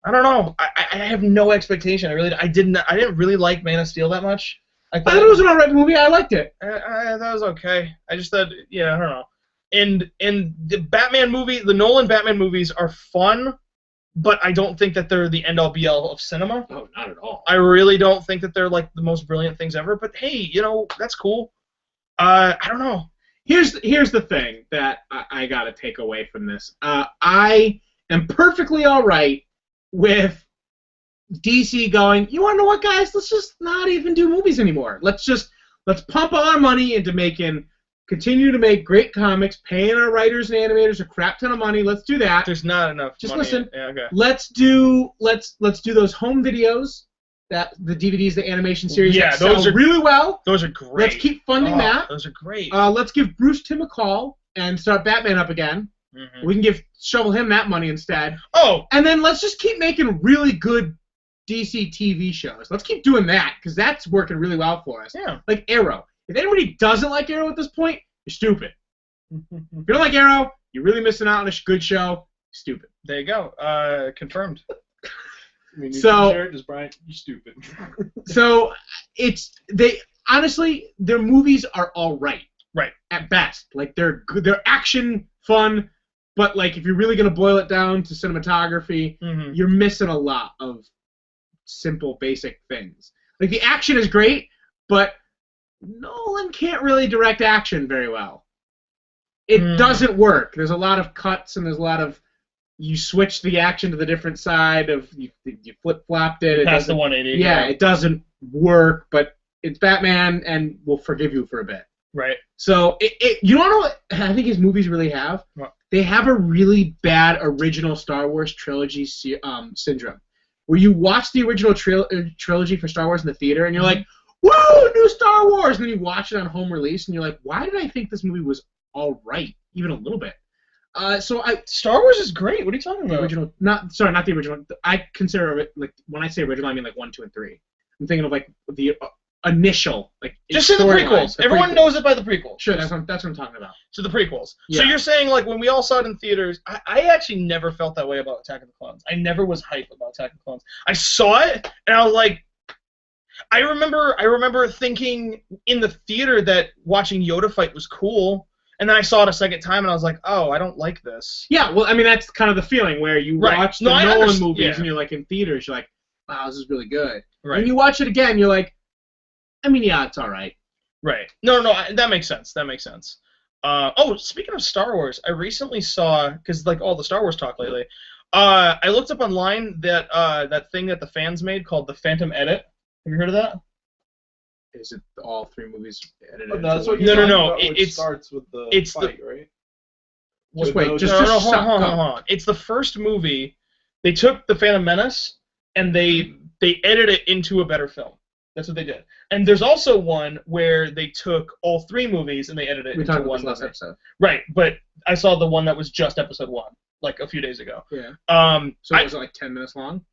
Speaker 1: I don't know. I have no expectation. I didn't really like Man of Steel that much. I thought
Speaker 3: it was an alright movie. I liked it.
Speaker 1: I thought it was okay. I just thought, I don't know. And the Batman movie, the Nolan Batman movies are fun, but I don't think that they're the end-all be-all of cinema.
Speaker 3: Oh, not at all.
Speaker 1: I really don't think that they're like the most brilliant things ever. But hey, you know, that's cool. I don't know.
Speaker 3: Here's the thing that I gotta take away from this. I am perfectly all right with DC going, you wanna know what, guys? Let's just not even do movies anymore. Let's pump all our money into continue to make great comics, paying our writers and animators a crap ton of money. Let's do that.
Speaker 1: There's not enough.
Speaker 3: Just
Speaker 1: money.
Speaker 3: listen.
Speaker 1: Yeah, okay.
Speaker 3: Let's do those home videos, that the DVDs, the animation series.
Speaker 1: Yeah,
Speaker 3: that
Speaker 1: those
Speaker 3: sell
Speaker 1: are
Speaker 3: really well.
Speaker 1: Those are great.
Speaker 3: Let's keep funding that.
Speaker 1: Those are great.
Speaker 3: Let's give Bruce Timm a call and start Batman up again.
Speaker 1: Mm-hmm.
Speaker 3: We can shovel him that money instead.
Speaker 1: Oh,
Speaker 3: And then let's just keep making really good DC TV shows. Let's keep doing that, because that's working really well for us.
Speaker 1: yeah.
Speaker 3: Like Arrow. If anybody doesn't like Arrow at this point, you're stupid. If you don't like Arrow, you're really missing out on a good show. Stupid.
Speaker 1: There you go. Confirmed.
Speaker 2: I mean,
Speaker 3: So-
Speaker 2: just Brian, you're stupid.
Speaker 3: So honestly, their movies are all right.
Speaker 1: Right.
Speaker 3: At best. Like, they're good, they're action, fun, but like if you're really gonna boil it down to cinematography,
Speaker 1: Mm-hmm.
Speaker 3: you're missing a lot of simple, basic things. Like, the action is great, but Nolan can't really direct action very well. It doesn't work. There's a lot of cuts, and there's a lot of you switch the action to the different side of you flip-flopped it.
Speaker 1: Past the 180.
Speaker 3: Yeah, it doesn't work, but it's Batman, and we'll forgive you for a bit.
Speaker 1: Right.
Speaker 3: So, you don't know what I think his movies really have?
Speaker 1: What?
Speaker 3: They have a really bad original Star Wars trilogy syndrome, where you watch the original trilogy for Star Wars in the theater, and you're like, whoa, new Star Wars! And then you watch it on home release, and you're like, why did I think this movie was all right, even a little bit?
Speaker 1: Star Wars is great. What are you talking
Speaker 3: The
Speaker 1: about?
Speaker 3: original, not the original. I consider it, like, when I say original, I mean like 1, 2, and 3. I'm thinking of like the initial, like,
Speaker 1: Just say the prequels. Everyone knows it by the prequels.
Speaker 3: Sure, that's what I'm talking about.
Speaker 1: So the prequels.
Speaker 3: Yeah.
Speaker 1: So you're saying, like, when we all saw it in theaters, I actually never felt that way about Attack of the Clones. I never was hyped about Attack of the Clones. I saw it, and I was like, I remember thinking in the theater that watching Yoda fight was cool, and then I saw it a second time, and I was like, oh, I don't like this.
Speaker 3: Yeah, well, I mean, that's kind of the feeling where you
Speaker 1: Right.
Speaker 3: watch the
Speaker 1: No, I
Speaker 3: Nolan
Speaker 1: understand,
Speaker 3: movies,
Speaker 1: yeah.
Speaker 3: and you're like, in theaters, you're like, wow, this is really good.
Speaker 1: Right.
Speaker 3: And you watch it again, you're like, I mean, yeah, it's all right.
Speaker 1: Right. No, that makes sense. That makes sense. Speaking of Star Wars, I recently saw, because like all the Star Wars talk lately, I looked up online that thing that the fans made called the Phantom Edit. Have you heard of that?
Speaker 3: Is it all 3 movies edited?
Speaker 2: But that's
Speaker 3: into
Speaker 2: what
Speaker 3: one?
Speaker 2: you're
Speaker 1: No,
Speaker 2: talking
Speaker 1: no,
Speaker 2: about, which
Speaker 1: it's-
Speaker 2: starts with the
Speaker 1: it's
Speaker 2: fight, right?
Speaker 3: Just
Speaker 2: With
Speaker 3: wait,
Speaker 2: those-
Speaker 3: just
Speaker 1: No,
Speaker 3: just
Speaker 1: hold
Speaker 3: stop,
Speaker 1: on,
Speaker 3: go.
Speaker 1: hold on. It's the first movie. They took the Phantom Menace and they edited it into a better film. That's what they did. And there's also one where they took all 3 movies and they edited it
Speaker 3: We
Speaker 1: into
Speaker 3: talked about
Speaker 1: one
Speaker 3: this last
Speaker 1: movie.
Speaker 3: episode.
Speaker 1: Right, but I saw the one that was just episode 1, like a few days ago.
Speaker 3: Yeah.
Speaker 1: So
Speaker 3: Was it like 10 minutes long?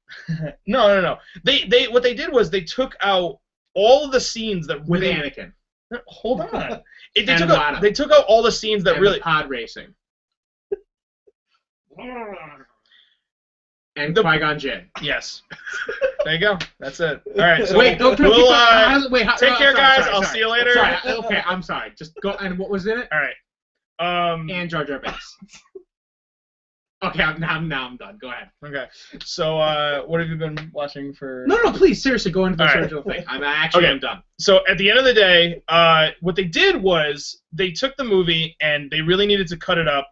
Speaker 1: No. They what they did was they took out all of the scenes that
Speaker 3: With
Speaker 1: really.
Speaker 3: Anakin.
Speaker 1: Hold on.
Speaker 3: And Watto.
Speaker 1: They took out all the scenes that
Speaker 3: And
Speaker 1: really.
Speaker 3: the pod racing. And
Speaker 1: The-
Speaker 3: Qui-Gon Jinn.
Speaker 1: Yes. There you go. That's it. All right. So
Speaker 3: Wait, go through.
Speaker 1: we'll,
Speaker 3: Take
Speaker 1: care, guys. I'll see you later.
Speaker 3: Sorry, okay, I'm sorry. Just go. And what was in it?
Speaker 1: All right.
Speaker 3: And Jar Jar Binks. Okay, now I'm done. Go ahead.
Speaker 1: Okay. So what have you been watching for?
Speaker 3: No, please, seriously, go into the
Speaker 1: All right.
Speaker 3: original thing. I'm done.
Speaker 1: So at the end of the day, what they did was they took the movie and they really needed to cut it up.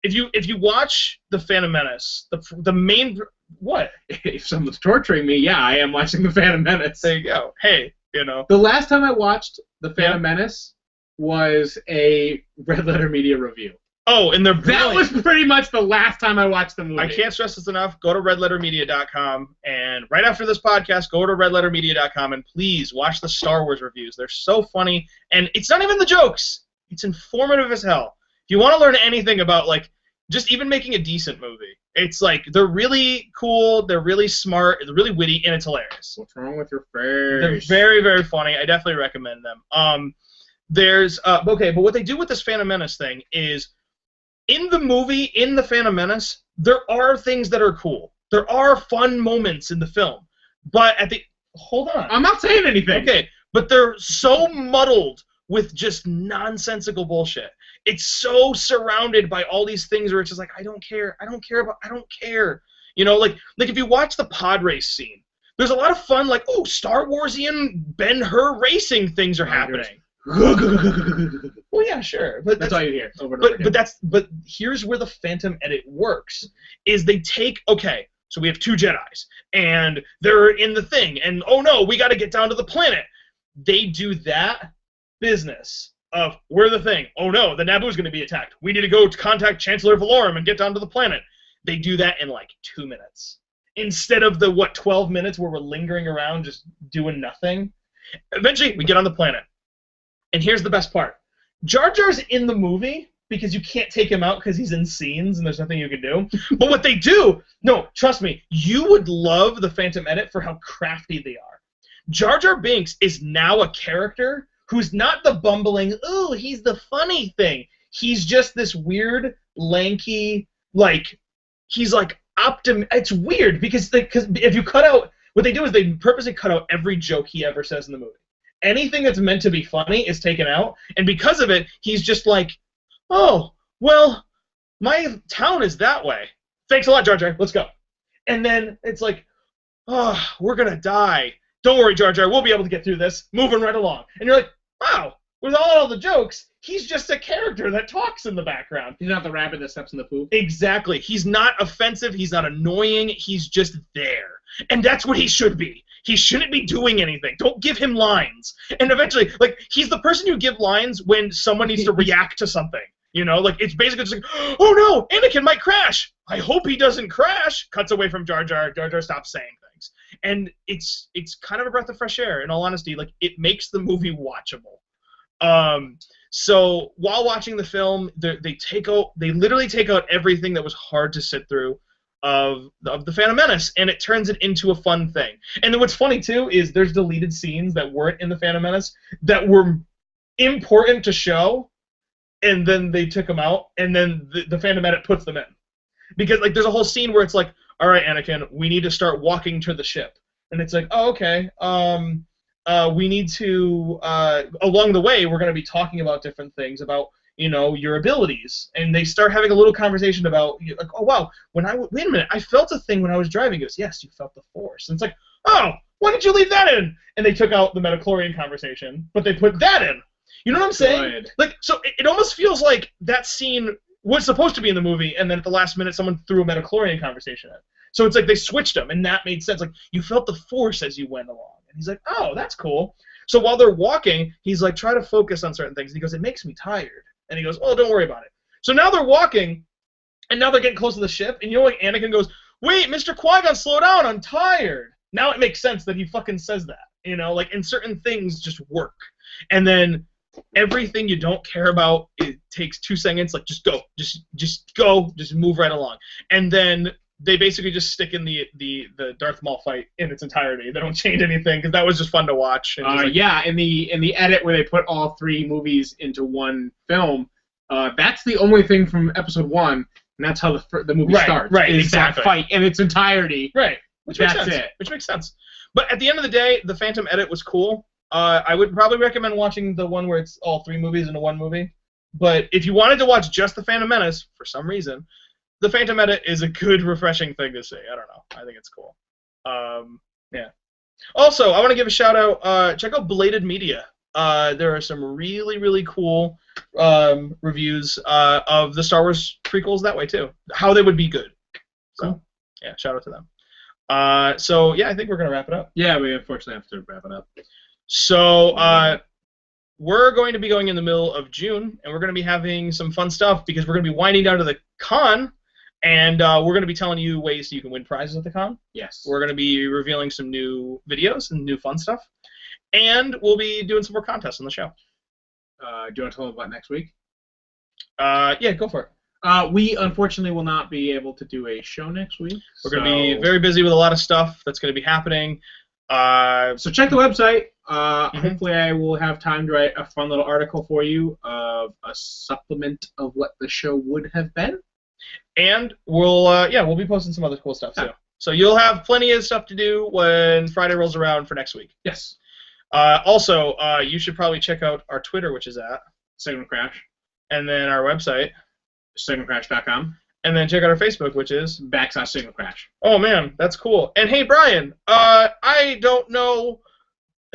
Speaker 1: If you watch the Phantom Menace, the main what?
Speaker 3: If someone's torturing me, yeah, I am watching the Phantom Menace.
Speaker 1: There you go. Hey, you know.
Speaker 3: The last time I watched the Phantom Menace was a Red Letter Media review.
Speaker 1: Oh, and they're
Speaker 3: That
Speaker 1: brilliant.
Speaker 3: was pretty much the last time I watched the movie.
Speaker 1: I can't stress this enough. Go to redlettermedia.com, and right after this podcast, go to redlettermedia.com, and please watch the Star Wars reviews. They're so funny, and it's not even the jokes. It's informative as hell. If you want to learn anything about, like, just even making a decent movie, it's like they're really cool, they're really smart, they're really witty, and it's hilarious.
Speaker 3: What's wrong with your
Speaker 1: They're
Speaker 3: face?
Speaker 1: very, very funny. I definitely recommend them. There's okay, but what they do with this Phantom Menace thing is, in the movie, in the Phantom Menace, there are things that are cool. There are fun moments in the film, but hold on.
Speaker 3: I'm not saying anything.
Speaker 1: Okay, but they're so muddled with just nonsensical bullshit. It's so surrounded by all these things where it's just like, I don't care. You know, like if you watch the pod race scene, there's a lot of fun, like, oh, Star Warsian Ben-Hur racing things are happening. Well, yeah, sure, but
Speaker 3: that's all you hear over and over again.
Speaker 1: But here's where the Phantom edit works: is they take, okay, so we have 2 Jedis, and they're in the thing, and oh no, we got to get down to the planet. They do that business of, we're the thing. Oh no, the Naboo's going to be attacked. We need to go to contact Chancellor Valorum and get down to the planet. They do that in like 2 minutes. Instead of the, 12 minutes where we're lingering around just doing nothing. Eventually, we get on the planet. And here's the best part. Jar Jar's in the movie because you can't take him out because he's in scenes and there's nothing you can do. But what they do, no, trust me, you would love the Phantom edit for how crafty they are. Jar Jar Binks is now a character who's not the bumbling, ooh, he's the funny thing. He's just this weird, lanky, like, he's like it's weird because if you cut out, what they do is they purposely cut out every joke he ever says in the movie. Anything that's meant to be funny is taken out, and because of it, he's just like, oh, well, my town is that way. Thanks a lot, Jar Jar. Let's go. And then it's like, oh, we're gonna die. Don't worry, Jar Jar. We'll be able to get through this. Moving right along. And you're like, wow, with all the jokes, he's just a character that talks in the background.
Speaker 3: He's not the rabbit that steps in the poop.
Speaker 1: Exactly. He's not offensive. He's not annoying. He's just there. And that's what he should be. He shouldn't be doing anything. Don't give him lines. And eventually, like, he's the person you give lines when someone needs to react to something. You know, like, it's basically just like, oh no, Anakin might crash. I hope he doesn't crash. Cuts away from Jar Jar. Jar Jar stops saying things. And it's kind of a breath of fresh air, in all honesty. Like, it makes the movie watchable. So while watching the film, they literally take out everything that was hard to sit through of the Phantom Menace, and it turns it into a fun thing. And then what's funny too is there's deleted scenes that weren't in the Phantom Menace that were important to show, and then they took them out, and then the Phantom Edit puts them in. Because like there's a whole scene where it's like, all right, Anakin, we need to start walking to the ship, and it's like, oh, okay. We need to, along the way, we're going to be talking about different things about, you know, your abilities. And they start having a little conversation about, like, oh, wow, wait a minute, I felt a thing when I was driving. He goes, yes, you felt the Force. And it's like, oh, why did you leave that in? And they took out the midichlorian conversation, but they put that in. You know what I'm saying?
Speaker 3: Good.
Speaker 1: Like, so it almost feels like that scene was supposed to be in the movie, and then at the last minute, someone threw a midichlorian conversation in. So it's like they switched them, and that made sense. Like, you felt the Force as you went along. And he's like, oh, that's cool. So while they're walking, he's like, try to focus on certain things. And he goes, it makes me tired. And he goes, oh, don't worry about it. So now they're walking, and now they're getting close to the ship, and you know, like, Anakin goes, wait, Mr. Qui-Gon, slow down, I'm tired. Now it makes sense that he fucking says that. You know, like, and certain things just work. And then everything you don't care about, it takes 2 seconds, like, just go. Just go. Just move right along. And then they basically just stick in the Darth Maul fight in its entirety. They don't change anything because that was just fun to watch.
Speaker 3: Yeah, in the edit where they put all 3 movies into one film, that's the only thing from Episode 1, and that's how the movie starts.
Speaker 1: Right,
Speaker 3: is
Speaker 1: exactly.
Speaker 3: That fight in its entirety.
Speaker 1: Right, which makes sense. Which makes sense. But at the end of the day, the Phantom edit was cool. I would probably recommend watching the one where it's all 3 movies into one movie. But if you wanted to watch just the Phantom Menace, for some reason, the Phantom Edit is a good, refreshing thing to see. I don't know. I think it's cool. Yeah. Also, I want to give a shout out. Check out Belated Media. There are some really, really cool reviews of the Star Wars prequels that way too. How they would be good. So, yeah, shout out to them. So yeah, I think we're gonna wrap it up.
Speaker 3: Yeah, we unfortunately have to wrap it up.
Speaker 1: So we're going to be going in the middle of June, and we're going to be having some fun stuff because we're going to be winding down to the con. And we're going to be telling you ways you can win prizes at the con.
Speaker 3: Yes.
Speaker 1: We're going to be revealing some new videos and new fun stuff. And we'll be doing some more contests on the show.
Speaker 3: Do you want to tell them about next week?
Speaker 1: Yeah, go for it.
Speaker 3: We, unfortunately, will not be able to do a show next week.
Speaker 1: We're going to be very busy with a lot of stuff that's going to be happening.
Speaker 3: So check the website. Hopefully I will have time to write a fun little article for you of a supplement of what the show would have been.
Speaker 1: And we'll be posting some other cool stuff too. So you'll have plenty of stuff to do when Friday rolls around for next week.
Speaker 3: Yes.
Speaker 1: Also, you should probably check out our Twitter, which is at
Speaker 3: Signalcrash.
Speaker 1: And then our website.
Speaker 3: Signalcrash.com.
Speaker 1: And then check out our Facebook, which is
Speaker 3: /Signalcrash.
Speaker 1: Oh man, that's cool. And hey, Brian, I don't know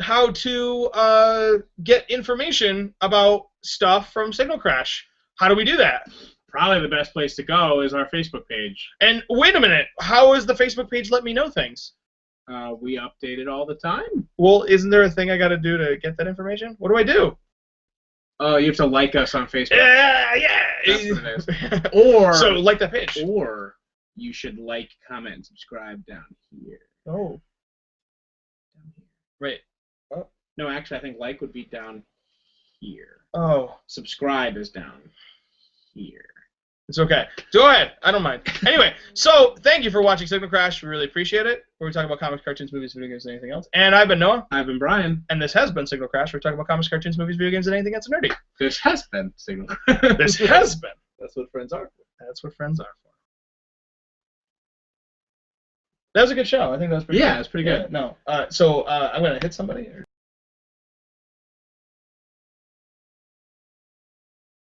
Speaker 1: how to get information about stuff from Signalcrash. How do we do that?
Speaker 3: Probably the best place to go is our Facebook page.
Speaker 1: And wait a minute, how is the Facebook page let me know things?
Speaker 3: We update it all the time.
Speaker 1: Well, isn't there a thing I got to do to get that information? What do I do?
Speaker 3: Oh, you have to like us on Facebook.
Speaker 1: Yeah.
Speaker 3: That's what it is. Or
Speaker 1: so like that page.
Speaker 3: Or you should like, comment, and subscribe down here.
Speaker 1: Oh.
Speaker 3: Down here.
Speaker 1: Right. Oh.
Speaker 3: No, actually, I think like would be down here.
Speaker 1: Oh.
Speaker 3: Subscribe is down here.
Speaker 1: It's okay. Go ahead. I don't mind. Anyway, so thank you for watching Signalcrash. We really appreciate it. Where we talk about comics, cartoons, movies, video games, and anything else. And I've been Noah.
Speaker 3: I've been Brian.
Speaker 1: And this has been Signalcrash. We're talking about comics, cartoons, movies, video games, and anything that's nerdy.
Speaker 3: This has been Signal.
Speaker 1: This has been.
Speaker 2: That's what friends are for.
Speaker 1: That's what friends are for. That was a good show. I think that was pretty good.
Speaker 3: Yeah, it was pretty good.
Speaker 1: No. So I'm going to hit somebody? Or?